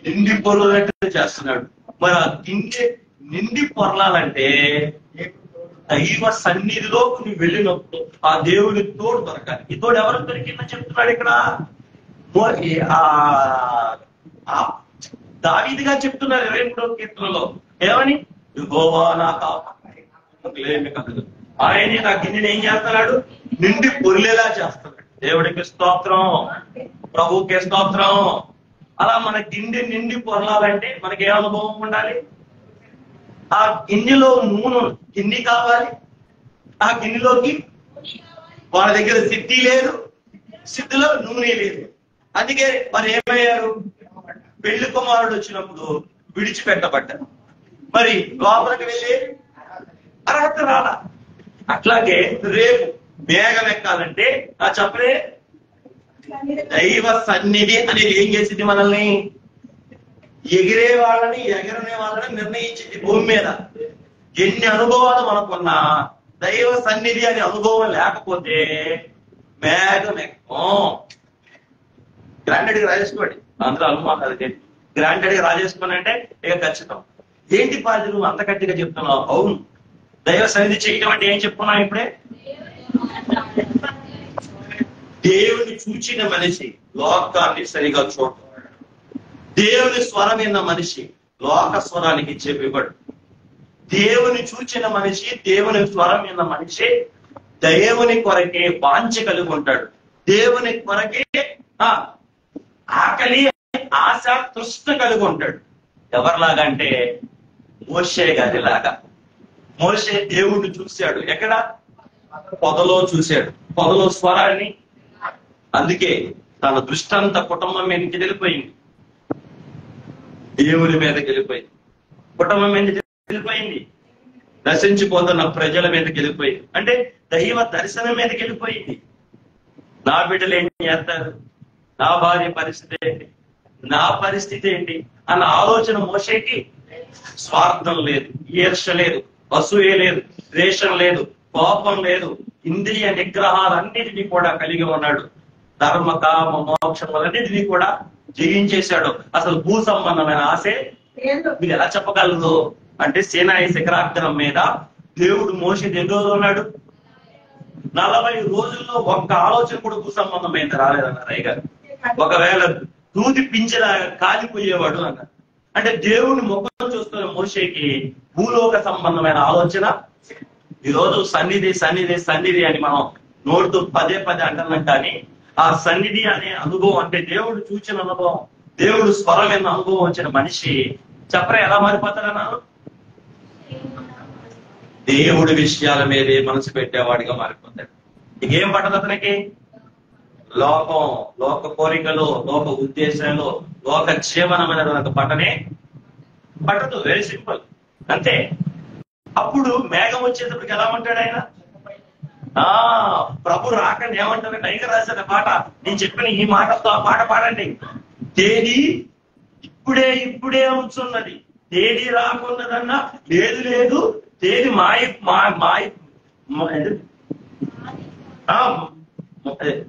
S1: నిండి పొరలట్టు చేస్తున్నాడు. మరి ఆ గిన్నె నిండి పొరలాలంటే దైవ సన్నిధిలో నువ్వు వెళ్ళినప్పుడు ఆ దేవుడి తోడు దొరకాలి. ఈ తోడు ఎవరు దొరికిందని చెప్తున్నాడు ఇక్కడ. దావీదుగా చెప్తున్నారు 23వ కీర్తనలో. ఏమని? యెహోవా నా కాపాడు, ఆయనే నా గిన్నెని ఏం చేస్తున్నాడు? నిండి పొర్లేలా చేస్తున్నాడు. దేవుడికి స్తోత్రం, ప్రభువుకి స్తోత్రం. అలా మన గిన్నె నిండి పొరలాలంటే మనకి ఏ అనుభవం ఉండాలి? ఆ గిన్నెలో నూనె గిన్నె కావాలి. ఆ గిన్నెలోకి వాళ్ళ దగ్గర సిద్ధి లేదు, సిద్ధిలో నూనె లేదు. అందుకే మరి ఏమయ్యారు? పెళ్లి కుమారుడు వచ్చినప్పుడు విడిచిపెట్టబడ్డారు. మరి లోపలికి వెళ్ళి అర్హత రాలా. అట్లాగే రేపు మేఘం ఎక్కాలంటే ఆ చెప్పలే దైవ సన్నిధి అనేది ఏం చేసింది? మనల్ని ఎగిరే వాళ్ళని, ఎగరనే వాళ్ళని నిర్ణయించింది. భూమి మీద ఎన్ని అనుభవాలు మనకున్నా దైవ సన్నిధి అనే అనుభవం లేకపోతే మేఘం ఎక్కం. గ్రాంటెడ్ గా రాజేసుకోండి. అందులో అనుమానాలు గ్రాంటెడ్ గా రాజేసుకోండి అంటే ఇక ఖచ్చితం. ఏంటి పాది నువ్వు అంత గట్టిగా చెప్తున్నావు? అవును, దైవ సన్నిధి చేయటం అంటే ఏం చెప్పుకున్నావు ఇప్పుడే? దేవుని చూచిన మనిషి లోకాన్ని సరిగా చూడటం. దేవుని స్వరం విన్న మనిషి లోక స్వరానికి చెప్పబడు. దేవుని చూచిన మనిషి, దేవుని స్వరం విన్న మనిషి దేవుని కొరకే వాంఛ కలిగి ఉంటాడు. దేవుని కొరకే ఆకలి, ఆశ, తృష్ణ కలిగి ఉంటాడు. ఎవరిలాగా అంటే మోషే గారిలాగా. మోషే దేవుణ్ణి చూశాడు. ఎక్కడ? పొదలో చూశాడు. పొదలో స్వరాన్ని. అందుకే తన దృష్టి అంతా కుటుంబం మీదకి వెళ్ళిపోయింది, దేవుని మీదకి వెళ్ళిపోయింది, కుటుంబం మీదకి వెళ్ళిపోయింది, నశించిపోతున్న ప్రజల మీదకి వెళ్ళిపోయింది. అంటే దైవ దర్శనం మీదకి వెళ్ళిపోయింది. నా బిడ్డలు ఏం చేస్తారు? నా భార్య పరిస్థితి ఏంటి? నా పరిస్థితి ఏంటి అన్న ఆలోచన మోషేకి. స్వార్థం లేదు, ఈర్ష లేదు, అసూయ లేదు, ద్వేషం లేదు, కోపం లేదు. ఇంద్రియ నిగ్రహాలన్నిటినీ కూడా కలిగి ఉన్నాడు. ధర్మ కామ మోక్షములన్నిటినీ కూడా జయించేశాడు. అసలు భూ సంబంధమైన ఆశే మీరు ఎలా చెప్పగలరు అంటే, సీనాయి శిఖరాగ్రం మీద దేవుడు మోషేది ఎన్ని రోజులు ఉన్నాడు? 40 రోజుల్లో ఒక్క ఆలోచన కూడా భూ సంబంధమైంది రాలేదన్నారు అయ్యగారు. ఒకవేళ దూది పింఛలా కాలిపోయేవాడు అన్నారు. అంటే దేవుని ముఖం చూస్తున్న మోషేకి భూలోక సంబంధమైన ఆలోచన. ఈరోజు సన్నిధి సన్నిధి సన్నిధి అని మనం నోడుతూ పదే అంటున్నాం. కానీ ఆ సన్నిధి అనే అనుభవం అంటే దేవుడు చూచిన అనుభవం, దేవుడు స్వరమైన అనుభవం వచ్చిన మనిషి చెప్పరా ఎలా మారిపోతాడన్నారు? దేవుడి విషయాల మీదే మనసు పెట్టేవాడిగా మారిపోతాడు. ఇంకేం పట్టదు అతనికి? లోకం, లోక కోరికలు, లోక ఉద్దేశాలు, లోక జీవనం అనేది పట్టనే పట్టదు. వెరీ సింపుల్, అంతే. అప్పుడు మేఘం వచ్చేటప్పటికి ఎలా ఉంటాడు ఆయన? ఆ ప్రభు రాకండి ఏమంటారు? టైగర్ రాసిన పాట, నేను చెప్పిన ఈ మాటతో ఆ పాట పాడండి. తేదీ ఇప్పుడే ఇప్పుడే ఉంచున్నది, తేదీ రాకున్నదన్నా లేదు లేదు, తేదీ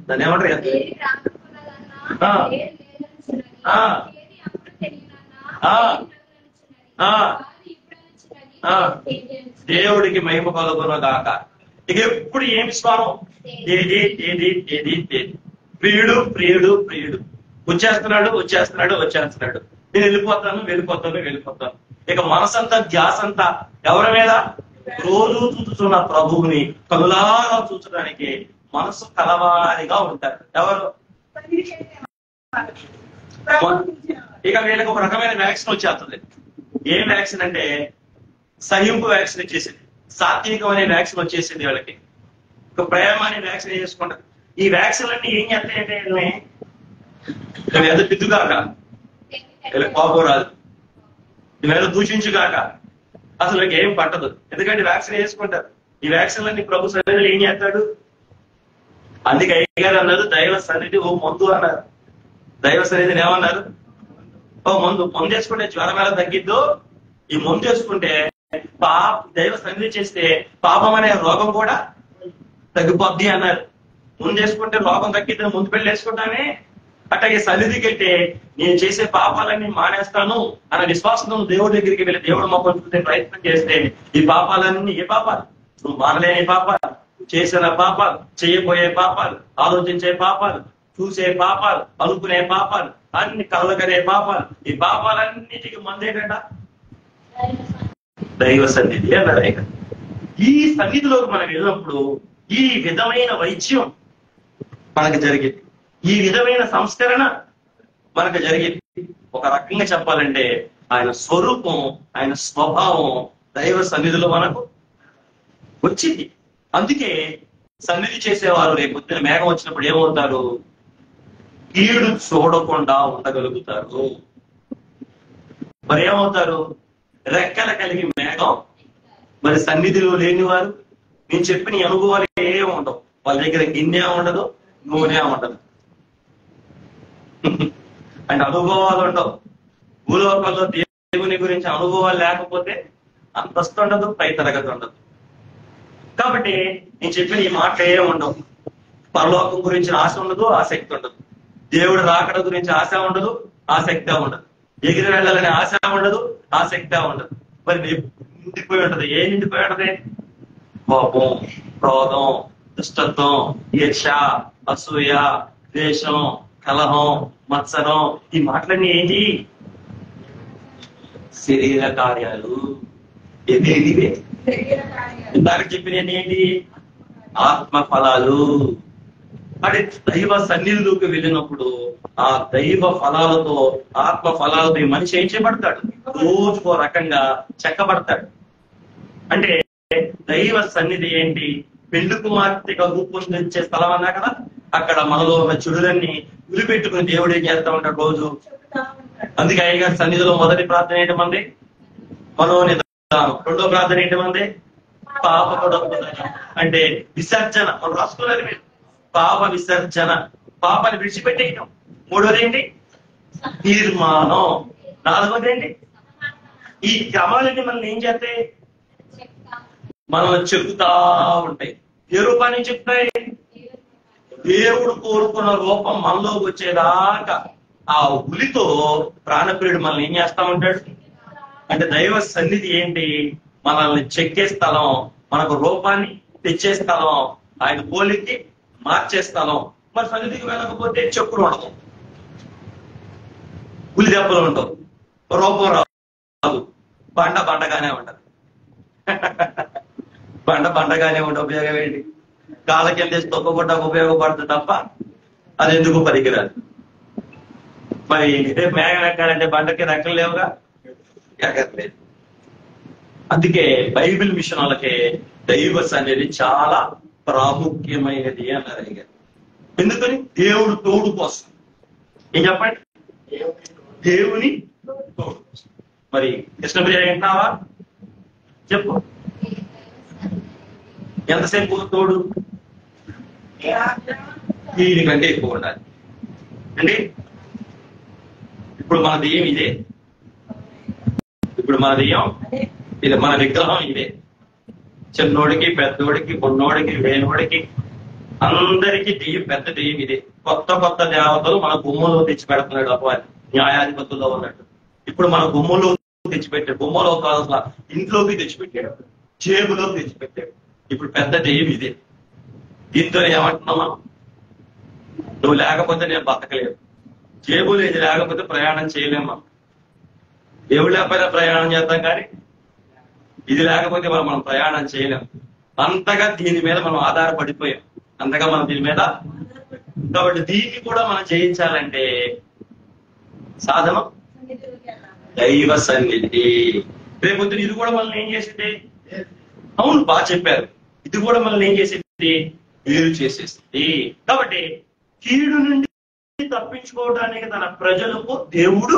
S1: దాన్ని ఏమంటారు? దేవుడికి మహిమ కలుగును గాక. ఇక ఎప్పుడు ఏమి స్వరం? తేదీ తేదీ తేదీ తేదీ. ప్రియుడు ప్రియుడు ప్రియుడు, వచ్చేస్తున్నాడు వచ్చేస్తున్నాడు వచ్చేస్తున్నాడు. నేను వెళ్ళిపోతాను. ఇక మనసంతా ధ్యాసంతా ఎవరి మీద? రోజు చూస్తున్న ప్రభువుని కనులారా చూచడానికి మనసు కలవారిగా ఉంటారు. ఎవరు? ఇక వీళ్ళకి ఒక రకమైన వ్యాక్సిన్ వచ్చేస్తుంది. ఏం వ్యాక్సిన్ అంటే సహింపు వ్యాక్సిన్ వచ్చేసింది, సాత్వికం అనే వ్యాక్సిన్ వచ్చేసింది వీళ్ళకి. ఒక ప్రేమ అనే వ్యాక్సిన్ చేసుకుంటారు. ఈ వ్యాక్సిన్లన్నీ ఏం చేస్తాయంటే వీళ్ళని ఎంత పిద్దుగాక, వీళ్ళకి కోపం రాదు, వీళ్ళు దూషించుగాక, అసలు వీళ్ళకి ఏం పట్టదు. ఎందుకంటే వ్యాక్సిన్ వేసుకుంటారు. ఈ వ్యాక్సిన్లన్నీ ప్రభు సన్నిధిలో ఏం చేస్తాడు? అందుకే అయ్యగారు అన్నారు దైవ సన్నిధి ఓ మందు అన్నారు. దైవ సన్నిధిని ఏమన్నారు? ఓ మందు వేసుకుంటే జ్వరం ఎలా తగ్గిద్దో, ఈ మందు వేసుకుంటే దైవ సన్నిధి చేస్తే పాపం అనే రోగం కూడా తగ్గిపోద్ది అన్నారు. ముందు వేసుకుంటే రోగం తగ్గిద్దని ముందు పెళ్లి వేసుకుంటానే, అట్లాగే సన్నిధికి వెళ్తే నేను చేసే పాపాలన్నీ మానేస్తాను అన్న విశ్వాసంతో దేవుడి దగ్గరికి వెళ్ళి దేవుడు మొక్కలు చూసే ప్రయత్నం చేస్తే ఈ పాపాలన్నీ, ఏ పాపాలు? నువ్వు మానలేని పాపాలు, చేసిన పాపాలు, చేయబోయే పాపాలు, ఆలోచించే పాపాలు, చూసే పాపాలు, అనుకునే పాపాలు, అన్ని కలగనే పాపాలు, ఈ పాపాలన్నిటికీ మందేటంట దైవ సన్నిధి అన్నారు. ఈ సన్నిధిలోకి మనం వెళ్ళినప్పుడు ఈ విధమైన వైద్యం మనకు జరిగింది, ఈ విధమైన సంస్కరణ మనకు జరిగింది. ఒక రకంగా చెప్పాలంటే ఆయన స్వరూపం, ఆయన స్వభావం దైవ సన్నిధిలో మనకు వచ్చింది. అందుకే సన్నిధి చేసేవారు రేపు పొద్దున మేఘం వచ్చినప్పుడు ఏమవుతారు? కీడు చూడకుండా ఉండగలుగుతారు. మరి ఏమవుతారు? రెక్కల కలిగి మేఘం. మరి సన్నిధిలో లేని వారు నేను చెప్పిన అనుభవాలు ఏమి ఉండవు. వాళ్ళ దగ్గర గిన్నె ఉండదు, నూనె ఉండదు, అంటే అనుభవాలు ఉండవు. భూలోకంలో దేవుని గురించి అనుభవాలు లేకపోతే అంతస్తు ఉండదు, పై తరగతి ఉండదు. కాబట్టి నేను చెప్పిన ఈ మాటలు ఏమి ఉండవు. పరలోకం గురించి ఆశ ఉండదు, ఆసక్తి ఉండదు. దేవుడు రాకడ గురించి ఆశ ఉండదు, ఆసక్తి ఉండదు. ఎగిరి వెళ్ళాలని ఆశ ఉండదు, ఆసక్తి ఉండదు. మరి నిండిపోయి ఉంటది. ఏం నిండిపోయి ఉంటది? కోపం, క్రోధం, దుష్టత్వం, ఈర్ష, అసూయ, ద్వేషం, కలహం, మత్సరం. ఈ మాటలన్నీ ఏంటి? శరీర కార్యాలు. ఇవే ఇందాక చెప్పిన ఏంటి? ఆత్మ ఫలాలు. అంటే దైవ సన్నిధిలోకి వెళ్ళినప్పుడు ఆ దైవ ఫలాలతో, ఆత్మ ఫలాలతో ఈ మనిషి ఏం చేయబడతాడు? రోజుకో రకంగా చెక్కబడతాడు. అంటే దైవ సన్నిధి ఏంటి? పెళ్లి కుమార్తెగా రూపొందించే స్థలం అన్నా కదా. అక్కడ మనలో ఉన్న చెడులన్నీ ఉలిపెట్టుకుని దేవుడు ఏం చేస్తా ఉంటాడు రోజు. అందుకే అయ్యగారి సన్నిధిలో మొదటి ప్రార్థన ఏంటమంది? మనోనిదానం. రెండో ప్రార్థన ఏంటమంది? పాప కూడా అంటే విసర్జన. మనం రాసుకున్నది మీరు పాప విసర్జన, పాపాన్ని విడిచిపెట్టేయడం. మూడోది ఏంటి? తీర్మానం. నాలుగోది ఏంటి? ఈ క్రమాలన్నీ మనల్ని ఏం చేస్తాయి? మనల్ని చెబుతా ఉంటాయి. ఏ రూపాన్ని చెప్తాయి? దేవుడు కోరుకున్న రూపం మనలోకి వచ్చేదాకా ఆ ఉలితో ప్రాణప్రియుడు మనల్ని ఏం చేస్తా ఉంటాడు? అంటే దైవ సన్నిధి ఏంటి? మనల్ని చెక్కే స్థలం, మనకు రూపాన్ని తెచ్చే స్థలం, ఆయన పోలికి మార్చే స్థలం. మరి సన్నిధికి వెళ్ళకపోతే చెప్పులు ఉండదు, ఉలి దెబ్బలు ఉండవు, రూపం రాదు, బండగానే ఉంటది. బండగానే ఉంటే ఉపయోగం ఏంటి? కాళ్ళ కింద తొక్కకుండా ఉపయోగపడుతుంది తప్ప అది ఎందుకు పనికిరాదు. మరి రేపు మేఘం ఎక్కాలంటే బండకి రెక్కలు లేవుగా, ఎక్కర్లేదు. అందుకే బైబిల్ మిషన్ వాళ్ళకి దైవ సన్నిధి చాలా ప్రాముఖ్యమైనది అన్నారు అయ్యారు. ఎందుకని? దేవుడు తోడు కోసం. ఏం చెప్పండి? దేవుని తోడు. మరి కృష్ణప్రియ వింటున్నావా? చెప్పు. ఎంతసేపు తోడు? దీనికంటే ఎక్కువ ఉండాలి అండి. ఇప్పుడు మన దెయ్యం ఇదే, ఇప్పుడు మన దెయ్యం ఇది, మన విగ్రహం ఇదే. చిన్నోడికి పెద్దోడికి ఉన్నోడికి వేనోడికి అందరికీ దెయ్యం, పెద్ద దెయ్యం ఇదే. కొత్త కొత్త దేవతలు మన గుమ్మలో తెచ్చి పెడుతున్నాడు అపవాది, న్యాయాధిపతుల్లో ఉన్నట్టు. ఇప్పుడు మన గుమ్మలో తెచ్చిపెట్టాడు, గుమ్మలో కాదు ఇంట్లోకి తెచ్చిపెట్టాడు, జేబులోకి తెచ్చిపెట్టాడు. ఇప్పుడు పెద్ద దెయ్యం ఇదే. దీంతో ఏమంటున్నామా, నువ్వు లేకపోతే నేను బతకలేదు, జేబులు ఇది లేకపోతే ప్రయాణం చేయలేమా. దేవుడు లేకపోయినా ప్రయాణం చేద్దాం, కానీ ఇది లేకపోతే మనం ప్రయాణం చేయలేం. అంతగా దీని మీద మనం ఆధారపడిపోయాం, అంతగా మనం దీని మీద. కాబట్టి దీన్ని కూడా మనం జయించాలంటే సాధనం దైవ సన్నిధి. రేపొద్దున ఇది కూడా మనల్ని ఏం చేసింది? అవును, బాగా చెప్పారు. ఇది కూడా మనల్ని ఏం చేసింది? వేరు చేసేసింది. కాబట్టి కీడు నుండి తప్పించుకోవడానికి తన ప్రజలకు దేవుడు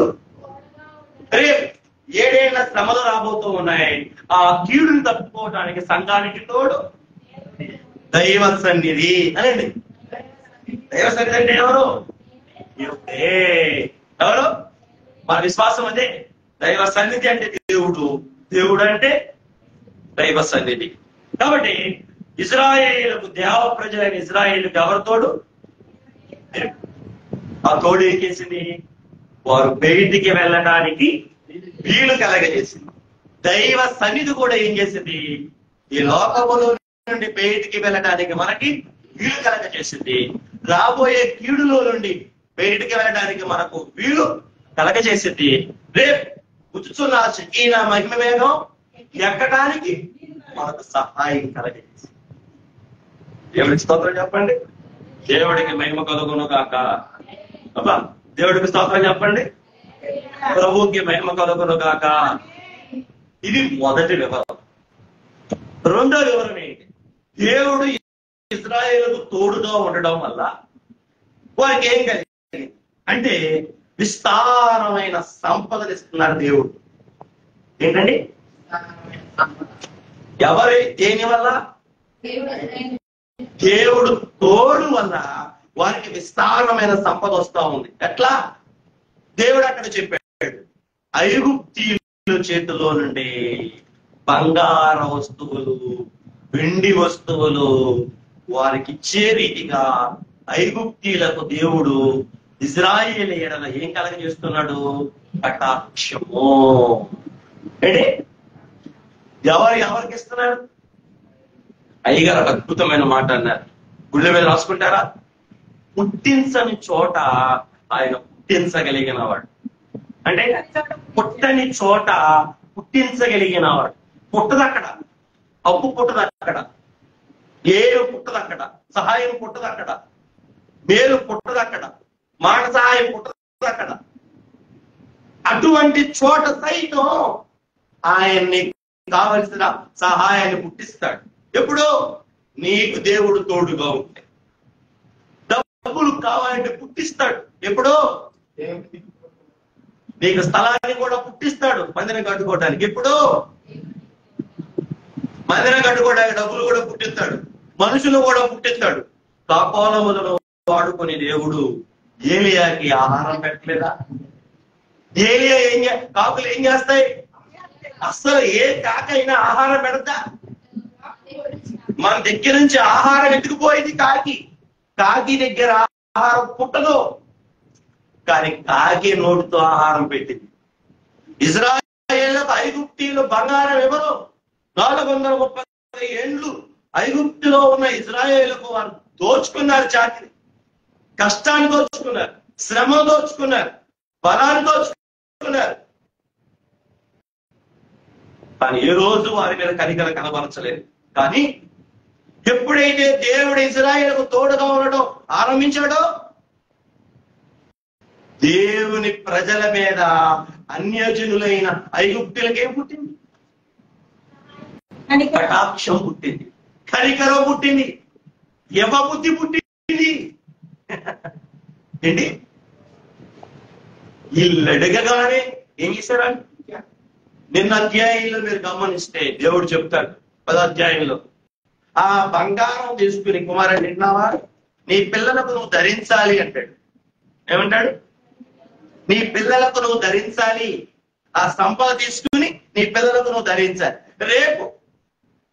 S1: రేపు 7 ఏళ్ల శ్రమలు రాబోతూ ఉన్నాయి. ఆ కీడుని తప్పుకోవడానికి సంఘానికి తోడు దైవ సన్నిధి అనండి. దైవ సన్నిధి అంటే ఎవరు? ఎవరు? మన విశ్వాసం అదే. దైవ సన్నిధి అంటే దేవుడు, దేవుడు అంటే దైవ సన్నిధి. కాబట్టి ఇజ్రాయేలుకు, దేవ ప్రజలైన ఇజ్రాయేలుకు ఎవరు తోడు? ఆ తోడు ఏం చేసింది? వారు బయటికి వెళ్ళడానికి వీలు కలగజేసింది. దైవ సన్నిధి కూడా ఏం చేసింది? ఈ లోకములో నుండి బయటికి వెళ్ళడానికి మనకి వీలు కలగజేసింది. రాబోయే కీడులో నుండి బయటికి వెళ్ళడానికి మనకు వీలు కలగజేసింది. రేపు ఉచుచున్న షకీనా మహిమ వేగం ఎక్కడానికి మనకు సహాయం కలగజేసింది. దేవుడికి స్తోత్రం చెప్పండి. దేవుడికి మహిమ కలుగును గాక. అబ్బా, దేవుడికి స్తోత్రం చెప్పండి. ప్రభువుకి మహిమ కలుగును గాక. ఇది మొదటి వివరం. రెండో వివరం ఏంటి? దేవుడు ఇజ్రాయేలుకు తోడుగా ఉండడం వల్ల వారికి ఏం కలిగింది అంటే విస్తారమైన సంపదలు ఇస్తున్నాడు దేవుడు. ఏంటండి? దేని వల్ల? దేవుడు తోడు వల్ల వారికి విస్తారమైన సంపద వస్తా ఉంది. ఎట్లా? దేవుడు అక్కడ చెప్పాడు, ఐగుప్తీయుల చేతిలో నుండి బంగార వస్తువులు, వెండి వస్తువులు వారికి ఇచ్చే రీతిగా ఐగుప్తీయులకు దేవుడు ఇజ్రాయేలీయుల ఏం కలగజేస్తున్నాడు? కటాక్షము. అంటే ఎవరికి ఇస్తున్నాడు? అయ్యగారు ఒక అద్భుతమైన మాట అన్నారు, గుళ్ళ మీద రాసుకుంటారా? పుట్టించని చోట ఆయన పుట్టించగలిగిన వాడు. అంటే పుట్టని చోట పుట్టించగలిగిన వాడు. పుట్టదు అక్కడ, అప్పు పుట్టదు అక్కడ, ఏరు పుట్టదు అక్కడ, సహాయం పుట్టదు అక్కడ, మేలు పుట్టదు అక్కడ, మాట సహాయం పుట్టదు అక్కడ. అటువంటి చోట సైతం ఆయన్ని కావలసిన సహాయాన్ని పుట్టిస్తాడు. ఎప్పుడు? నీకు దేవుడు తోడుగా ఉంటే. డబ్బులు కావాలంటే పుట్టిస్తాడు. ఎప్పుడు? నీకు స్థలాన్ని కూడా పుట్టిస్తాడు మందిరం కట్టుకోవడానికి. ఎప్పుడు? మందిరం కట్టుకోవడానికి డబ్బులు కూడా పుట్టిస్తాడు, మనుషులు కూడా పుట్టిస్తాడు. కాకోలములను వాడుకొని దేవుడు ఏలియాకి ఆహారం పెట్టలేదా? ఏలియా కాకులు ఏం చేస్తాయి? అస్సలు ఏ కాకైనా ఆహారం పెడతా? మన దగ్గర నుంచి ఆహారం ఎత్తుకుపోయింది కాకి. కాకి దగ్గర ఆహారం పుట్టదు, కానీ కాకి నోటితో ఆహారం పెట్టింది. ఇజ్రాయేలుకు ఐగుప్తీయులు బంగారం ఎవరు? 430 ఏండ్లు ఐగుప్తులో ఉన్న ఇజ్రాయేలుకు వారు దోచుకున్నారు. చాకిరి, కష్టాన్ని దోచుకున్నారు, శ్రమ దోచుకున్నారు, బలాన్ని దోచుకున్నారు. కానీ ఏ రోజు వారి మీద కనికర కనబరచలేదు. కానీ ఎప్పుడైతే దేవుడు ఇజ్రాయేలుకు తోడుగా ఉండడం ఆరంభించాడో దేవుని ప్రజల మీద అన్యజనులైన ఐగుప్తులకు ఏం పుట్టింది? కటాక్షం పుట్టింది, కనికరం పుట్టింది, యమబుద్ధి పుట్టింది. ఏంటి? వీళ్ళు అడగగానే ఏం చేశారండి? నిన్న అధ్యాయంలో మీరు గమనిస్తే దేవుడు చెప్తాడు 10వ అధ్యాయంలో, ఆ బంగారం తీసుకుని కుమారుడు తిన్నావా? నీ పిల్లలకు నువ్వు ధరించాలి అంటాడు. ఏమంటాడు? నీ పిల్లలకు నువ్వు ధరించాలి. ఆ సంపద తీసుకుని నీ పిల్లలకు నువ్వు ధరించాలి. రేపు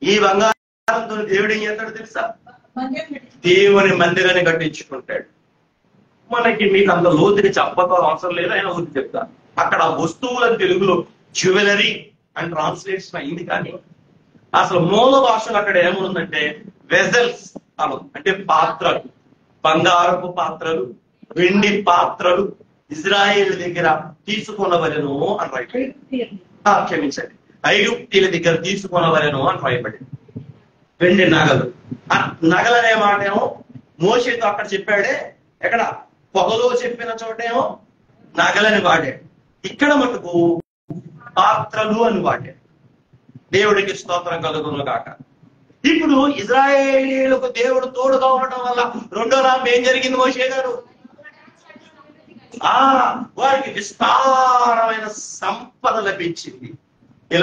S1: ఈ బంగారంతో దేవుడు ఏం చేస్తాడు తెలుసా? దేవుని మందిరాన్ని కట్టించుకుంటాడు. మనకి మీకు అంత లోతుగా చెప్పక అవసరం లేదు, ఆయన ఊరికి చెప్తాను. అక్కడ వస్తువులను తెలుగులో జ్యువెలరీ అని ట్రాన్స్లేషన్ అయింది, కానీ అసలు మూల భాషలో అక్కడ ఏముందంటే వెజల్స్ అను, అంటే పాత్రలు, బంగారపు పాత్రలు, వెండి పాత్రలు ఇజ్రాయేల్ దగ్గర తీసుకొనవలెను అని రాయబడింది. క్షమించండి, ఐగుప్తీయుల దగ్గర తీసుకొనవలెను అని రాయబడింది. వెండి నగలు. ఆ నగలు అనే మాట ఏమో మోషేతో అక్కడ చెప్పాడే, ఎక్కడ పొగలో చెప్పిన చోటేమో నగలని వాడాడు, ఇక్కడ మటుకు పాత్రలు అని వాడాడు. దేవుడికి స్తోత్రం కలుగును గాక. ఇప్పుడు ఇజ్రాయేలీయులకు దేవుడు తోడుగా ఉండటం వల్ల రెండో రామ్ ఏం జరిగింది మోషే గారు? వారికి విస్తారమైన సంపద లభించింది.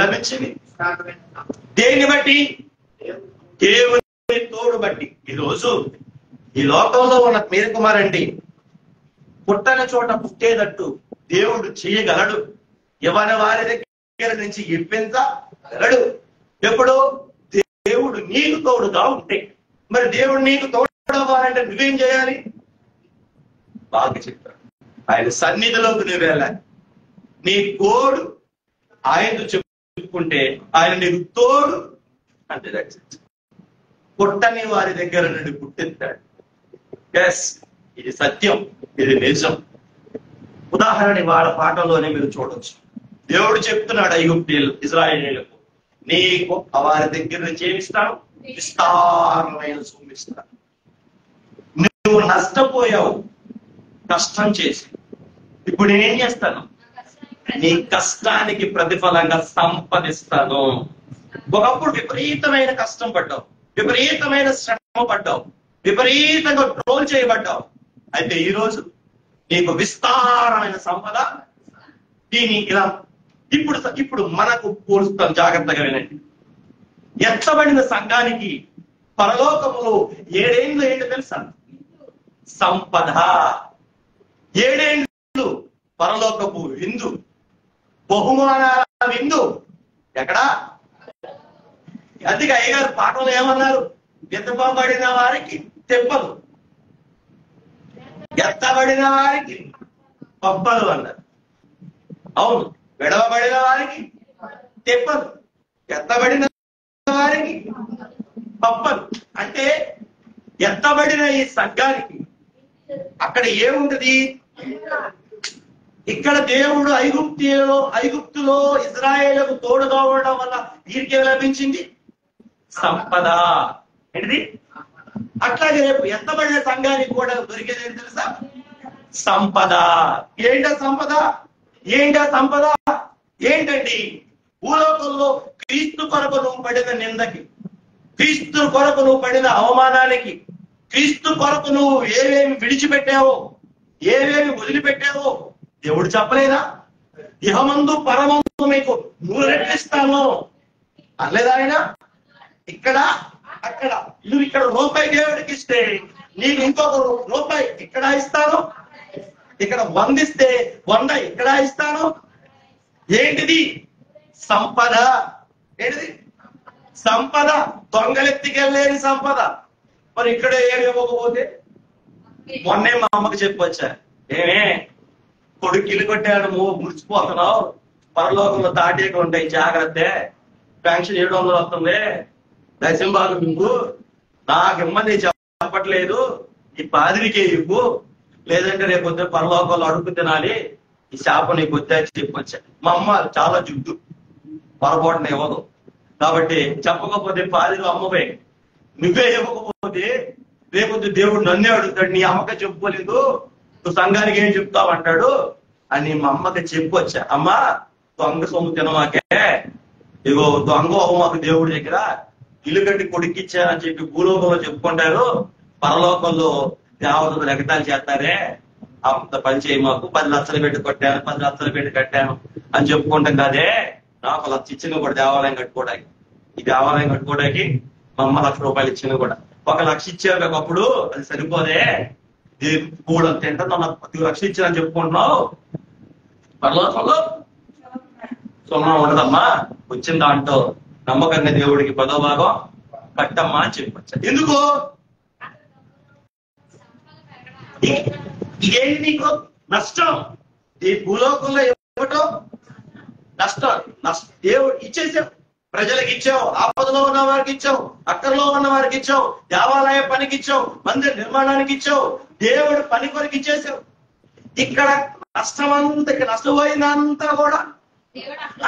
S1: లభించింది దేన్ని బట్టి? దేవుని తోడు బట్టి. ఈరోజు ఈ లోకంలో ఉన్న మీరు కుమారండి పుట్టని చోట పుట్టేటట్టు దేవుడు చేయగలడు. ఇవ్వని వారి దగ్గర నుంచి ఇప్పించగలడు. ఎప్పుడు? దేవుడు నీకు తోడుగా ఉంటే. మరి దేవుడు నీకు తోడవ్వాలంటే నువ్వేం చేయాలి? బాగా చెప్తాడు, ఆయన సన్నిధిలోకి నువ్వు వెళ్ళాలి. నీ తోడు ఆయనతో చెప్పుకుంటే ఆయన నీకు తోడు అంటే పుట్టని వారి దగ్గర నుండి పుట్టిస్తాడు. ఎస్, ఇది సత్యం, ఇది నిజం. ఉదాహరణ వాళ్ళ పాఠంలోనే మీరు చూడొచ్చు. దేవుడు చెప్తున్నాడు ఐగుప్తీయులు ఇజ్రాయేలీయులకు, నీకు వారి దగ్గర నుంచి ఏమిస్తాను? విస్తారమైన సొమ్మిస్తాను. నువ్వు నష్టపోయావు కష్టం చేసి, ఇప్పుడు నేనేం చేస్తాను? నీ కష్టానికి ప్రతిఫలంగా సంపదిస్తాను. ఒకప్పుడు విపరీతమైన కష్టం పడ్డావు, విపరీతమైన శ్రమ పడ్డావు, విపరీతంగా ట్రోల్ చేయబడ్డావు. అయితే ఈరోజు నీకు విస్తారమైన సంపద. దీని ఇలా ఇప్పుడు మనకు పోలుస్తాం, జాగ్రత్తగా వినండి. ఎత్తబడిన సంఘానికి పరలోకములో 7 ఏళ్ళు ఏంటో తెలుసా? సంపద. 7 ఏళ్ళు పరలోకపు విందు, బహుమానాల విందు. ఎక్కడా? అందుకే అయ్యగారు పాటలు ఏమన్నారు? ఎత్తబడిన వారికి తెప్పలు, ఎత్తబడిన వారికి పప్పలు అన్నారు. అవును, విడవబడిన వారికి తెప్పలు, ఎత్తబడిన వారికి పప్పలు. అంటే ఎత్తబడిన ఈ సంఘానికి అక్కడ ఏముంటది? ఇక్కడ దేవుడు ఐగుప్తులో ఇజ్రాయేలుకు తోడుగా ఉండడం వల్ల వీరికి ఏమి లభించింది? సంపద. ఏంటిది? అట్లాగే రేపు ఎత్తబడిన సంఘానికి కూడా దొరికేది ఏంటి తెలుసా? సంపద. ఏంటా సంపద? ఏంటా సంపద? ఏంటండి? భూలోకంలో క్రీస్తు కొరకు నువ్వు పడిన నిందకి, క్రీస్తు కొరకు నువ్వు పడిన అవమానానికి, క్రీస్తు కొరకు నువ్వు ఏవేమి విడిచిపెట్టావో, ఏవేమి వదిలిపెట్టావో దేవుడు చెప్పలేదా? ఇహమందు పరమందు మీకు 100 రెట్లు ఇస్తాను అనలేదా ఆయన? ఇక్కడ అక్కడ నువ్వు ఇక్కడ రూపాయి దేవుడికి ఇస్తే నీకు ఇంకొక రూపాయి ఇక్కడ ఇస్తాను, ఇక్కడ 100 ఇస్తే 100 ఇక్కడ ఇస్తాను. ఏంటిది? సంపద. ఏంటిది? సంపద. దొంగలెత్తికెళ్ళలేని సంపద. మరి ఇక్కడ ఏమి ఇవ్వకపోతే? మొన్నే మా అమ్మకి చెప్పొచ్చా, ఏమే కొడుకు ఇల్లు కొట్టాడు, మురిచిపోతున్నావు, పరలోకంలో తాటేక ఉంటాయి, జాగ్రత్త, పెన్షన్ 700 వస్తుంది, దశంబాగు నువ్వు నాకు ఇమ్మని చెప్పట్లేదు, ఈ పాదిరికే ఇవ్వు, లేదంటే రేపు వద్ద పరలోకంలో అడుగు తినాలి, ఈ శాప నీకు వద్దా చెప్పొచ్చా. మా అమ్మ చాలా జుట్టు, పొరపాటున ఇవ్వదు. కాబట్టి చెప్పకపోతే పాదిరి అమ్మవే, నువ్వే ఇవ్వకపోతే రేపొద్దు దేవుడు నన్నే అడుగుతాడు, నీ అమ్మక చెప్పుకోలేదు, నువ్వు సంఘానికి ఏం చెప్తావు అంటాడు అని మా అమ్మకి చెప్పొచ్చా. అమ్మా దొంగ సొమ్ము తినమాకే, ఇగో దొంగ మాకు దేవుడి దగ్గర ఇల్లు కట్టి కొడుకిచ్చా అని చెప్పి భూలోకంలో చెప్పుకుంటారు, పరలోకంలో దేవతలు ఎగతాలు చేస్తారే, అంత పని చేయి, మాకు 10 లక్షలు పెట్టి కొట్టాను, 10 లక్షలు పెట్టి కట్టాను అని చెప్పుకుంటాం కదే. నాకు 1 లక్ష ఇచ్చింది కూడా దేవాలయం కట్టుకోవడానికి, ఈ దేవాలయం కట్టుకోవడానికి మా అమ్మ 1 లక్ష రూపాయలు ఇచ్చింది కూడా. 1,00,000 ఇచ్చారు ఒకప్పుడు, అది సరిపోదే, కూడా తింటాను 1,00,000 ఇచ్చారని చెప్పుకుంటున్నావు, పరలోకంలో సున్నా ఉండదమ్మా, వచ్చిన దాంట్లో నమ్మకంగా దేవుడికి 10వ భాగం కట్టమ్మా అని చెప్పొచ్చు. ఎందుకు? ఇదేంటి నీకు నష్టం? ఈ భూలోకంలో ఇవ్వటం నష్టం. దేవుడు ఇచ్చేసావు, ప్రజలకు ఇచ్చావు, ఆపదలో ఉన్న వారికి ఇచ్చావు, అక్కర్లో ఉన్న వారికి ఇచ్చావు, దేవాలయ పనికి ఇచ్చావు, మందిర నిర్మాణానికి ఇచ్చావు, దేవుడు పని కొరకు ఇచ్చేసావు. ఇక్కడ నష్టమంతా, ఇక్కడ నష్టపోయిందంతా కూడా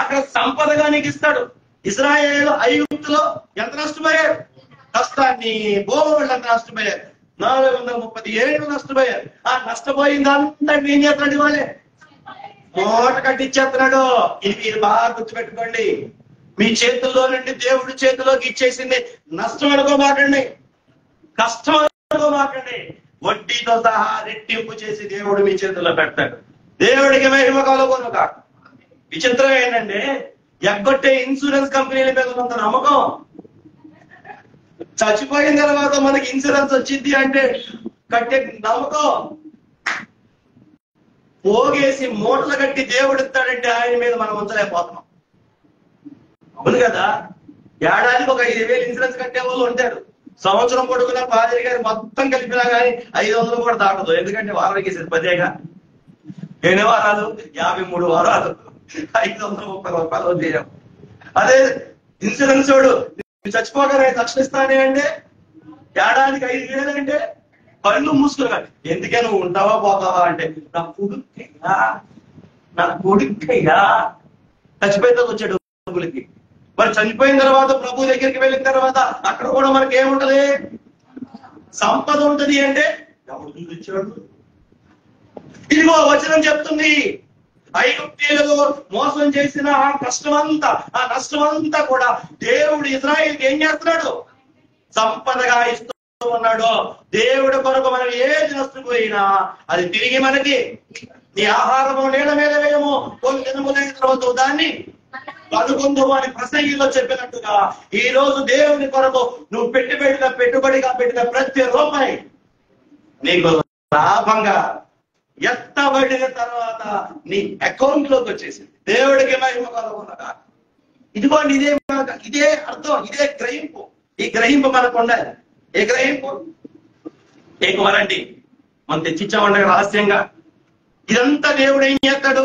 S1: అక్కడ సంపదగా నీకు ఇస్తాడు. ఇశ్రాయేలు ఐగుప్తులో ఎంత నష్టపోయారు? నష్టాన్ని భూములు ఎంత నష్టపోయారు? 430 ఏళ్ళు నష్టపోయారు. ఆ నష్టపోయిందంతా ఏం చేస్తున్నాడు? వాళ్ళే మూట కట్టిచ్చేస్తున్నాడు. ఇది మీరు బాగా గుర్తుపెట్టుకోండి. మీ చేతుల్లో నుండి దేవుడి చేతిలోకి ఇచ్చేసింది నష్టం అనుకోమాకండి, కష్టం అనుకోమాకండి. వడ్డీతో సహా రెట్టింపు చేసి దేవుడు మీ చేతుల్లో పెడతాడు. దేవుడికి మహిమ కలుగును కాక. విచిత్రం ఏంటంటే, ఎగ్గొట్టే ఇన్సూరెన్స్ కంపెనీల మీద ఉన్నంత నమ్మకం, చచ్చిపోయిన తర్వాత మనకి ఇన్సూరెన్స్ వచ్చింది అంటే కట్టే నమ్మకం, పోగేసి మూటలు కట్టి దేవుడు ఇస్తాడంటే ఆయన మీద మనం ఉంచలేకపోతున్నాం. అవును కదా? ఏడాదికి ఒక 5,000 ఇన్సూరెన్స్ కట్టే వాళ్ళు ఉంటారు. సంవత్సరం పొడుగునా పాదిరి గారు మొత్తం కలిపినా కానీ 500 కూడా దాటదు. ఎందుకంటే వారానికి 10గా, ఎన్ని వారాలు? 53 వారాలు, 530 రూపాయలు తీయం. అదే ఇన్సూరెన్స్ వాడు చచ్చిపోగానే తక్షణిస్తానే అంటే ఏడాదికి 5,000 అంటే కళ్ళు మూసుకున్నా. ఎందుకే నువ్వు ఉంటావా పోతావా అంటే, నా కొడుక్కయ్యా చచ్చిపోయితే వచ్చాడు డబ్బులకి. మరి చనిపోయిన తర్వాత ప్రభు దగ్గరికి వెళ్ళిన తర్వాత అక్కడ కూడా మనకి ఏముంటది? సంపద ఉంటది. అంటే ఎవడు చూపించాడు? ఇదిగో వచనం చెప్తుంది, ఐగుప్తీయులు మోసం చేసిన ఆ కష్టమంతా, ఆ నష్టమంతా కూడా దేవుడు ఇశ్రాయేలుకి ఏం చేస్తున్నాడు? సంపదగా ఇస్తూ ఉన్నాడు. దేవుడు కొరకు మనం ఏది నష్టపోయినా అది తిరిగి మనకి, నీ ఆహారము నీళ్ళ మీద వేయము, కొన్ని దినములైన తర్వాత దాన్ని కనుగొందువు అని ప్రసంగిలో చెప్పినట్టుగా ఈ రోజు దేవుని కొరకు నువ్వు పెట్టుబడిగా పెట్టిన ప్రతి రూపాయి నీకు లాభంగా ఎత్తబడిన తర్వాత నీ అకౌంట్ లోకి వచ్చేసింది. దేవుడికి మహిమ కలుగునుగాక. ఇదిగోండి, ఇదే అర్థం, ఇదే గ్రహింపు. ఈ గ్రహింపు మనకు ఉండాలి. ఏ గ్రహింపు? ఏకమరండి మనం తెచ్చిచ్చామంటే రహస్యంగా. ఇదంతా దేవుడు ఏం చేస్తాడు?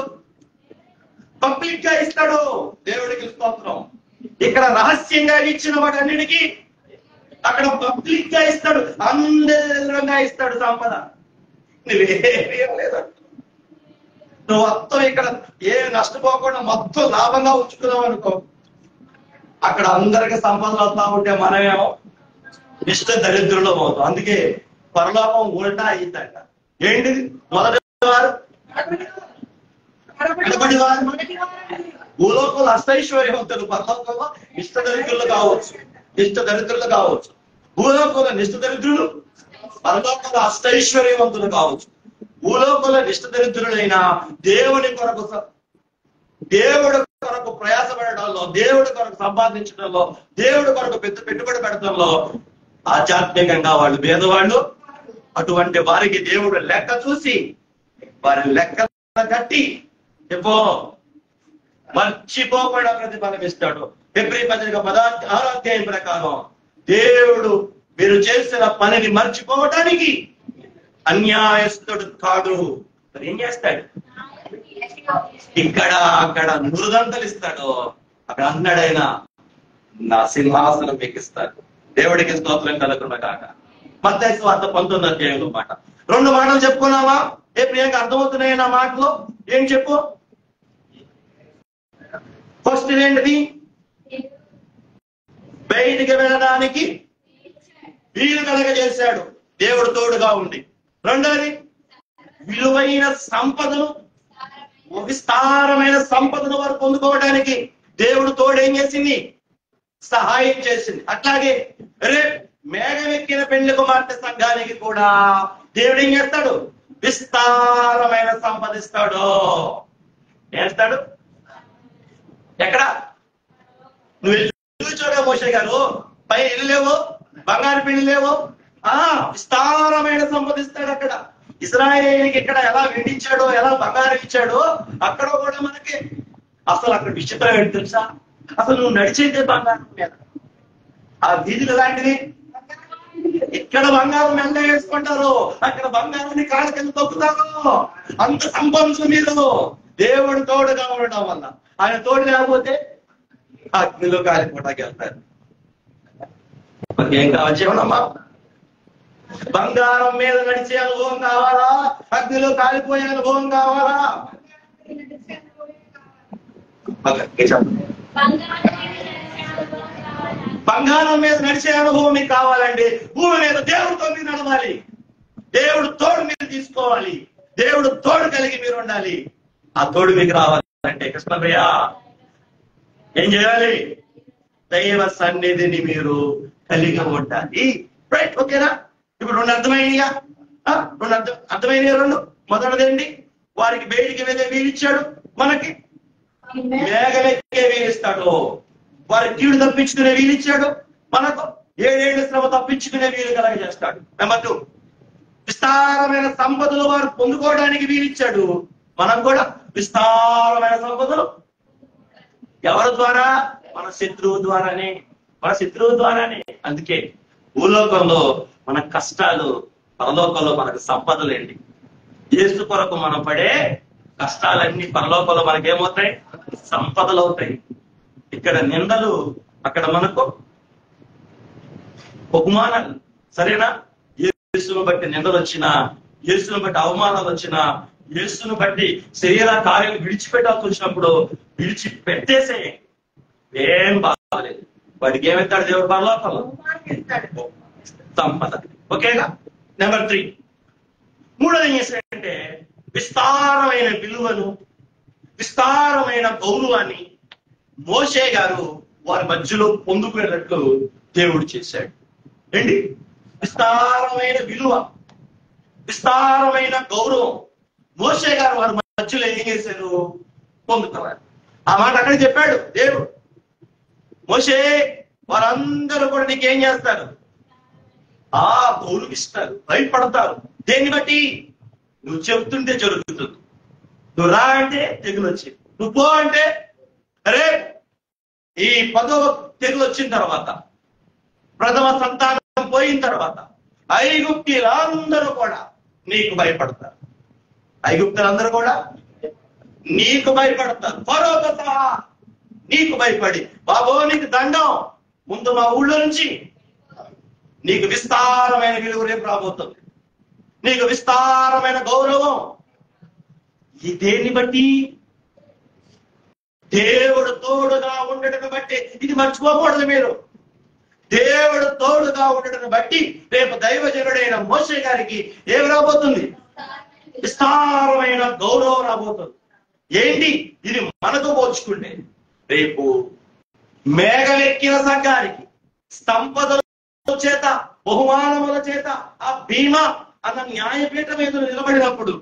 S1: పబ్లిక్ గా ఇస్తాడు. దేవుడికి స్తోత్రం. ఇక్కడ రహస్యంగా ఇచ్చిన వాటన్నిటికీ అక్కడ పబ్లిక్ గా ఇస్తాడు, అందరంగా ఇస్తాడు సంపద. నువ్వేం లేదా, నువ్వు మొత్తం ఇక్కడ ఏ నష్టపోకుండా మొత్తం లాభంగా ఉంచుకున్నావు అనుకో, అక్కడ అందరికి సంపదలు వస్తా ఉంటే మనమేమో నిష్ట దరిద్రులు అవుతాం. అందుకే పరలోకం ఉల్టా అయిందంట. ఏంటిది? మొదటి వారు భూలోకంలో అష్టైశ్వర్యవంతులు, పరలోకంలో నిష్ట దరిద్రులు కావచ్చు. భూలోకంలో నిష్ట దరిద్రులు, పరలోకంలో అష్టైశ్వర్యవంతులు కావచ్చు. భూలోకంలో నిష్ట దరిద్రులైన దేవుడి కొరకు ప్రయాసపడడంలో, దేవుడి కొరకు సంపాదించడంలో, దేవుడి కొరకు పెట్టుబడి పెట్టడంలో ఆధ్యాత్మికంగా వాళ్ళు పేదవాళ్ళు. అటువంటి వారికి దేవుడు లెక్క చూసి వారి లెక్క కట్టి మర్చిపోకుండా ప్రతిఫలం ఇస్తాడు. ఫిబ్రవరి 16వ అధ్యాయం ప్రకారం దేవుడు మీరు చేసిన పనిని మర్చిపోవటానికి అన్యాయస్తుడు కాదు. ఏం చేస్తాడు? ఇక్కడ అక్కడ నూరుదంతలు ఇస్తాడు. అక్కడ అన్నాడైనా నా సింహాసనం ఎక్కిస్తాడు. దేవుడికి స్తోత్రం కలుగును గాక. మత్తయి సువార్త 19వ అధ్యాయంలో మాట. 2 మాటలు చెప్పుకున్నావా? ఏ ప్రియాంక అర్థమవుతున్నాయి నా మాటలో? ఏం చెప్పు? ఫస్ట్ ఏంటిది? బయటికి వెళ్ళడానికి వీలు కలగజేశాడు దేవుడు తోడుగా ఉండి. రెండోది, విలువైన సంపదను, విస్తారమైన సంపదను వారు పొందుకోవడానికి దేవుడు తోడేం చేసింది? సహాయం చేసింది. అట్లాగే రేపు మేఘం ఎక్కిన పెళ్లి కుమార్తె సంఘానికి కూడా దేవుడు ఏం చేస్తాడు? విస్తారమైన సంపదిస్తాడు. చేస్తాడు. ఎక్కడ? నువ్వు చూడగా మోషే గారు పై ఇల్లు లేవు, బంగారు పెళ్లి లేవు. విస్తారమైన సంపదిస్తాడు అక్కడ. ఇజ్రాయేలీకి ఇక్కడ ఎలా వెండిచ్చాడో, ఎలా బంగారం ఇచ్చాడో అక్కడ కూడా మనకి. అసలు అక్కడ విచిత్రం ఏంటి తెలుసా? అసలు నువ్వు నడిచేదే బంగారం మీద. ఆ వీధులు ఎలాంటివి? ఇక్కడ బంగారం ఎంత వేసుకుంటారు, అక్కడ బంగారాన్ని కాళ్ళకెళ్ళి తొక్కుతారు. అంత సంపన్నులు మీరు. దేవుడు తోడుగా ఉండడం వల్ల. ఆయన తోడు లేకపోతే అగ్నిలో కాలిపోటాకి వెళ్తారు. ఏం కావాలి చెప్పనమ్మా? బంగారం మీద నడిచే అనుభవం కావాలా? అగ్నిలో కాలిపోయే అనుభవం కావాలా? బంగారం మీద నడిచే అనుభవం మీకు కావాలండి. భూమి మీద దేవుడితో మీరు నడవాలి. దేవుడు తోడు మీరు తీసుకోవాలి. దేవుడు తోడు కలిగి మీరు ఉండాలి. ఆ తోడు మీకు రావాలంటే కృష్ణప్రియ ఏం చేయాలి? దైవ సన్నిధిని మీరు కలిగి ఉండాలి. రైట్, ఓకేనా? ఇప్పుడు రెండు అర్థమైనయా? అర్థమైనయా? రెండు. మొదటిదేంటి? వారికి బయటికి వెళ్ళే వీలిచ్చాడు, మనకి మేఘలెక్కే వీలిస్తాడు. వారి కీడు తప్పించుకునే వీలిచ్చాడు, మనకు 7 ఏళ్ల శ్రమ తప్పించుకునే వీలు కలగజేస్తాడు. నెంబర్ 2, విస్తారమైన సంపదలు వారు పొందుకోవడానికి వీలిచ్చాడు. మనం కూడా విస్తారమైన సంపదలు ఎవరి ద్వారా? మన శత్రువు ద్వారానే. మన శత్రువు ద్వారానే. అందుకే భూలోకంలో మన కష్టాలు, పరలోకంలో మనకు సంపదలేండి. యేసు కొరకు మనం పడే కష్టాలన్నీ పరలోకంలో మనకేమవుతాయి? సంపదలు అవుతాయి. ఇక్కడ నిందలు, అక్కడ మనకు బహుమానాలు. సరేనా? యేసును బట్టి నిందలు వచ్చినా, యేసును బట్టి అవమానాలు వచ్చినా, యేసును బట్టి శరీర కార్యాలు విడిచిపెట్టాల్సి వచ్చినప్పుడు విడిచిపెట్టేసే ఏం బాగాలేదు. వాడికి ఏమెత్తాడు దేవుడు? పరలోకంలో సంపద. ఓకేగా? నెంబర్ 3, మూడోది ఏం చేశాడంటే విస్తారమైన విలువను, విస్తారమైన గౌరవాన్ని మోషే గారు వారి మధ్యలో పొందుకునేటట్లు దేవుడు చేశాడు. ఏంటి? విస్తారమైన విలువ, విస్తారమైన గౌరవం మోషే గారు వారి మధ్యలో ఏం చేశారు? పొందుతున్నారు. ఆ మాట అక్కడ చెప్పాడు దేవుడు. మోషే, వారందరూ కూడా నీకేం చేస్తారు? గౌరవిస్తారు, భయపడతారు. దేన్ని బట్టి? నువ్వు చెబుతుంటే జరుగుతుంది. నువ్వు రా అంటే తెగులు వచ్చింది, నువ్వు పో అంటే అరే. ఈ 10వ తెగులు వచ్చిన తర్వాత, ప్రథమ సంతానం పోయిన తర్వాత ఐగుప్తీయులందరూ కూడా నీకు భయపడతారు. ఐగుప్తులందరూ కూడా నీకు భయపడతారు. ఫరోతో సహా నీకు భయపడి, బాబో నీకు దండం, ముందు మా ఊళ్ళో నుంచి నీకు విస్తారమైన విలువ రేపు రాబోతుంది. నీకు విస్తారమైన గౌరవం. ఈ దేన్ని బట్టి? దేవుడు తోడుగా ఉండటం బట్టి. ఇది మర్చిపోకూడదు మీరు. దేవుడు తోడుగా ఉండటం బట్టి రేపు దైవజనుడైన మోషే గారికి ఏమి రాబోతుంది? విస్తారమైన గౌరవం రాబోతుంది. ఏంటి? ఇది మనతో పోల్చుకుంటే రేపు మేఘలెక్కిన సంఘానికి సంపదల చేత, బహుమానముల చేత, ఆ భీమా అన్న న్యాయపీఠం మీద నిలబడినప్పుడు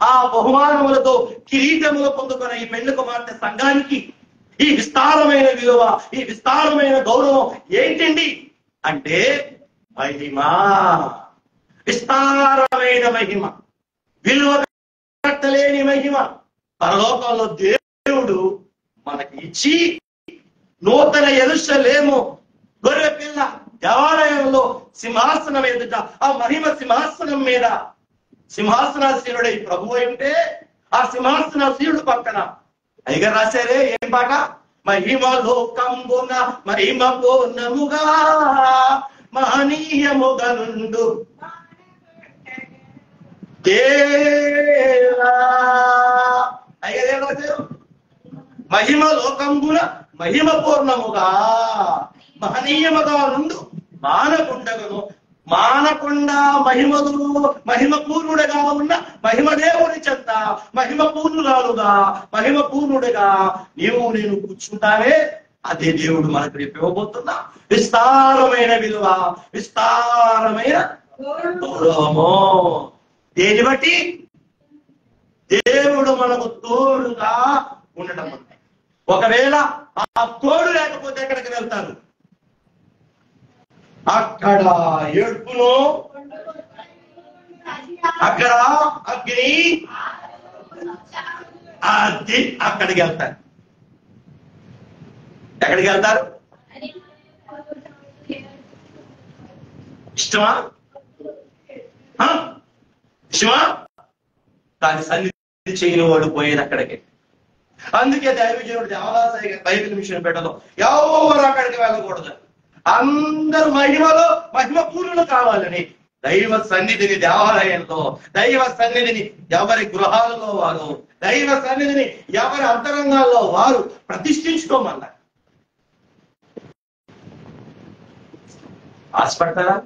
S1: ఆ బహుమానములతో కిరీటములు పొందుకున్న ఈ పెళ్లి కుమార్తె సంఘానికి ఈ విస్తారమైన విలువ, ఈ విస్తారమైన గౌరవం ఏంటండి అంటే మహిమ. విస్తారమైన మహిమ, విలువ కట్టలేని మహిమ పరలోకంలో దేవుడు మనకి ఇచ్చి, నూతన యెరూషలేము గొర్రె పిల్ల దేవాలయంలో సింహాసనం ఎదుట, ఆ మహిమ సింహాసనం మీద సింహాసనాసీనుడై ప్రభువు ఉంటే, ఆ సింహాసనాసీనుడు పక్కన అయ్యగారు రాశారే ఏం పాట? మహిమ లోకంబున మహిమ పూర్ణముగా మహనీయముగా నుండు దేవా. అయ్యగారు ఏం రాశారు? మహిమ లోకంబున మహిమ పూర్ణముగా మహనీయముగా నుండు మానకుండగను. మానకుండా మహిమ పూర్ణుడుగా ఉన్న మహిమ దేవుని చెంత మహిమ పూర్ణురాలుగా, మహిమ పూర్ణుడుగా నీవు నేను కూర్చుంటావే, అదే దేవుడు మనకు రేపు ఇవ్వబోతున్నా విస్తారమైన విలువ, విస్తారమైన గౌరవము. దేని బట్టి? దేవుడు మనకు తోడుగా ఉండటం. ఒకవేళ ఆ తోడు లేకపోతే ఎక్కడికి వెళ్తారు? అక్కడ ఏడుపును, అక్కడ అగ్ని, అది అక్కడికి వెళ్తారు. ఎక్కడికి వెళ్తారు? ఇష్టమా? ఇష్టమా? కానీ సన్నిధి చేయని వాడు పోయేది అక్కడికి. అందుకే దైవజనుడు దేవాలయ బైబిల్ మిషన్ పెట్టదు, ఎవరు అక్కడికి వెళ్ళకూడదు. అందరూ మహిమ పూర్ణులు కావాలని దైవ సన్నిధిని దేవాలయంలో, దైవ సన్నిధిని ఎవరి గృహాలలో వారు, దైవ సన్నిధిని ఎవరి అంతరంగాల్లో వారు ప్రతిష్ఠించుకోమన్నారు. ఆశపడతారా?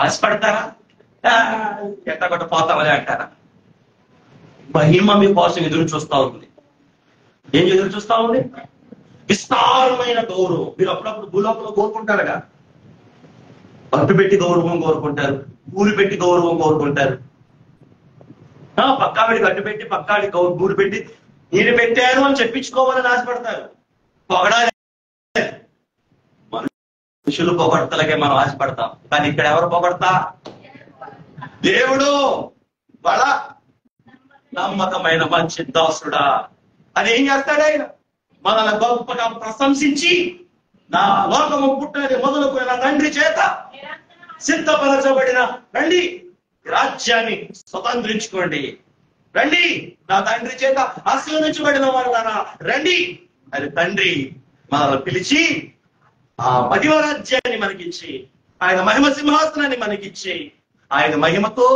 S1: ఆశపడతారా? ఎట్టగొట్ట పోతామని అంటారా? మహిమ మీ కోసం ఎదురు చూస్తా ఉంది. ఏం ఎదురు చూస్తా ఉంది? విస్తారమైన గౌరవం. మీరు అప్పుడప్పుడు భూలోకంలో కోరుకుంటారుగా, పట్టు పెట్టి గౌరవం కోరుకుంటారు, ఊరు పెట్టి గౌరవం కోరుకుంటారు. పక్కావిడి కట్టు పెట్టి పక్కాడి ఊరు పెట్టి నేను పెట్టాను అని చెప్పించుకోవాలని ఆశపడతారు. పొగడాలి, మనుషులు పొగడతలకే మనం ఆశపడతాం. కానీ ఇక్కడ ఎవరు పొగడతా? దేవుడు వాళ్ళ నమ్మకమైన మంచి దాసుడా అని ఏం చేస్తాడు? ఆయన మనల్ని గొప్పగా ప్రశంసించి, నా లోకము పుట్టినది మొదలుకొని నా తండ్రి చేత సిద్ధపరచబడిన రండి, రాజ్యాన్ని స్వతంత్రించుకోండి, రండి, నా తండ్రి చేత ఆశీర్వదించబడిన వారులారా రండి అని తండ్రి మనల్ని పిలిచి ఆ మహిమ రాజ్యాన్ని మనకిచ్చి, ఆయన మహిమ సింహాసనాన్ని మనకిచ్చి, ఆయన మహిమతో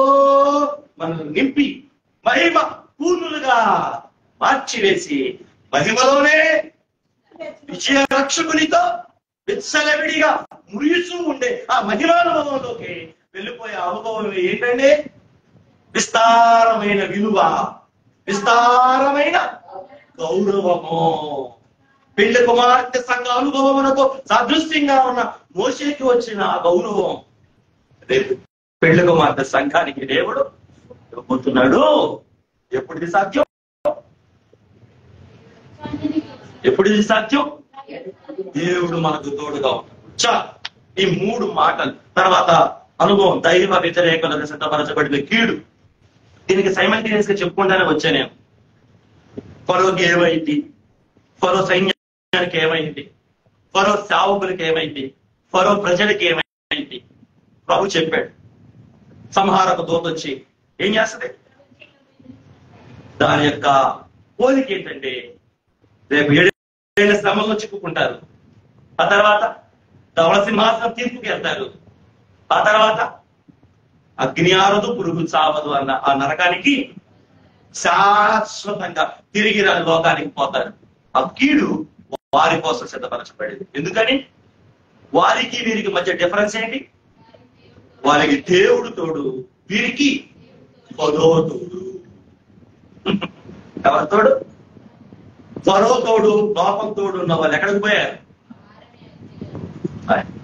S1: మనల్ని నింపి మహిమ పూర్ణులుగా మార్చివేసి, మహిమలోనే విజయ రక్షకునితో విచ్చలవిడిగా మురియుచూ ఉండే ఆ మహిమానుభవంలోకి వెళ్ళిపోయే అనుభవం ఏంటంటే విస్తారమైన విలువ, విస్తారమైన గౌరవము. పెళ్లి కుమార్తె సంఘ అనుభవమునకు సాదృశ్యంగా ఉన్న మోషేకి వచ్చిన ఆ గౌరవం రేపు పెళ్లి కుమార్తె సంఘానికి దేవుడు ఇవ్వబోతున్నాడు. ఎప్పుడు ఇది సాధ్యం? ఎప్పుడు ఇది సాధ్యం? దేవుడు మనకు తోడుగా ఉంటాడు. ఈ 3 మాటలు తర్వాత అనుభవం, దైవ వ్యతిరేకులకు సిద్ధపరచబడిన కీడు. దీనికి సైమల్టేనియస్ గా చెప్పుకుంటానే వచ్చా నేను. ఫరోకి ఏమైంది, ఫరో సైన్యానికి ఏమైంది, ఫరో సేవకులకి ఏమైంది, ఫరో ప్రజలకి ఏమైంది? ప్రభు చెప్పాడు, సంహారక దూత వచ్చి ఏం చేస్తుంది? దాని యొక్క పోలిక ఏంటంటే రేపు 7 శ్రమల్లో చిక్కుకుంటారు, ఆ తర్వాత ధవళ సింహాసనం తీర్పుకి వెళ్తారు, ఆ తర్వాత అగ్ని ఆరదు పురుగు చావదు అన్న ఆ నరకానికి శాశ్వతంగా తిరిగి లోకానికి పోతారు. ఆ కీడు వారి కోసం సిద్ధపరచబడింది. ఎందుకని? వారికి వీరికి మధ్య డిఫరెన్స్ ఏంటి? వారికి దేవుడు తోడు, వీరికి ఫరో తోడు. ఎవరి తోడు? ఫరో తోడు, పాపం తోడు ఉన్న వాళ్ళు ఎక్కడికి పోయారు?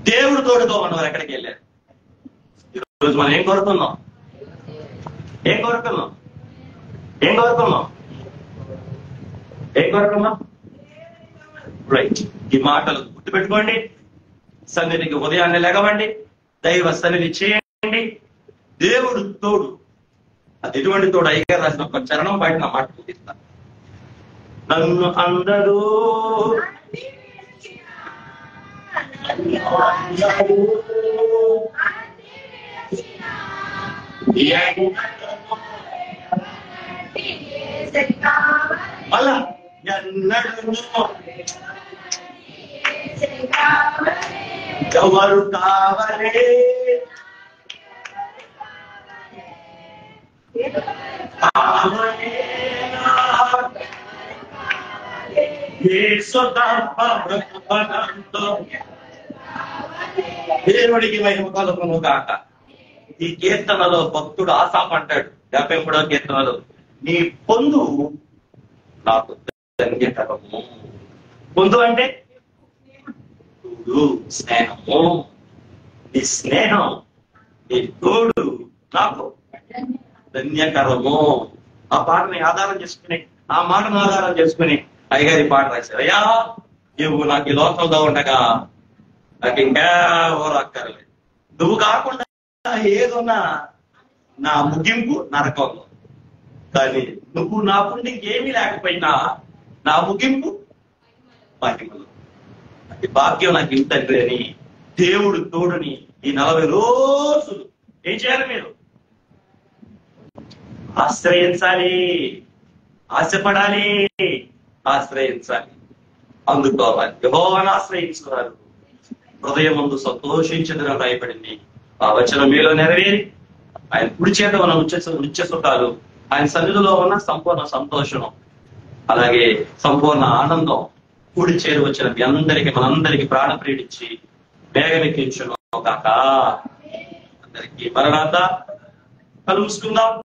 S1: దేవుడు తోడుతో ఉన్న వాళ్ళు ఎక్కడికి వెళ్ళారు? ఈరోజు మనం ఏం కోరుకున్నాం? ఏం కోరుకున్నాం? ఏం కోరుకున్నాం? ఏం కోరుకున్నాం? రైట్. ఈ మాటలు గుర్తుపెట్టుకోండి. సన్నిధికి ఉదయాన్నే లెగవండి, దైవ సన్నిధి చేయండి, దేవుడు తోడు. అది ఎటువంటి తోడు? అయ్యగారు రాసిన ఒక చరణం బయట నా మాట చూపిస్తా. నన్ను అందరూ అలా ఎన్నడూ ఎవరు కావాలి దేవుడికి మహిమ కలుగును గాక. ఈ కీర్తనలో భక్తుడు ఆసాప్ అంటాడు 53వ కీర్తనలో, నీ పొందు నాకు ధన్యకరము. పొందు అంటే స్నేహము, నీ స్నేహం, నీ తోడు నాకు ధన్యకరము. ఆ పాటని ఆధారం చేసుకుని, ఆ మాటను ఆధారం చేసుకుని అయ్యగారి పాట రాశారు. అయ్యా నువ్వు నాకు ఈ లోకంలో ఉండగా నాకు ఇంకా ఎవరు అక్కర్లేదు. నువ్వు కాకుండా ఏదున్నా నా ముగింపు నరకంలో. కానీ నువ్వు నాకుండి ఇంకేమీ లేకపోయినా నా ముగింపు మహిమలో. అది భాగ్యం నాకు ఇంతండ్రి అని దేవుడు తోడుని ఈ 40 రోజులు ఏం చేయాలి? మీరు ఆశ్రయించాలి, ఆశపడాలి, ఆశ్రయించాలి, అందుకోవాలి. యెహోవాను ఆశ్రయించుకున్నారు హృదయం ముందు సంతోషించదని రాయబడింది. ఆ వచనం మీలో నెరవేరి ఆయన కుడి చేత ఉన్న నిత్య సుఖాలు, ఆయన సన్నిధిలో ఉన్న సంపూర్ణ సంతోషం, అలాగే సంపూర్ణ ఆనందం కూడి చేరి వచ్చిన మీ అందరికి మనందరికి ప్రాణ ప్రేమించి వేగమెక్కించును కాక. అందరికి మరణాత కలుసుకుందాం.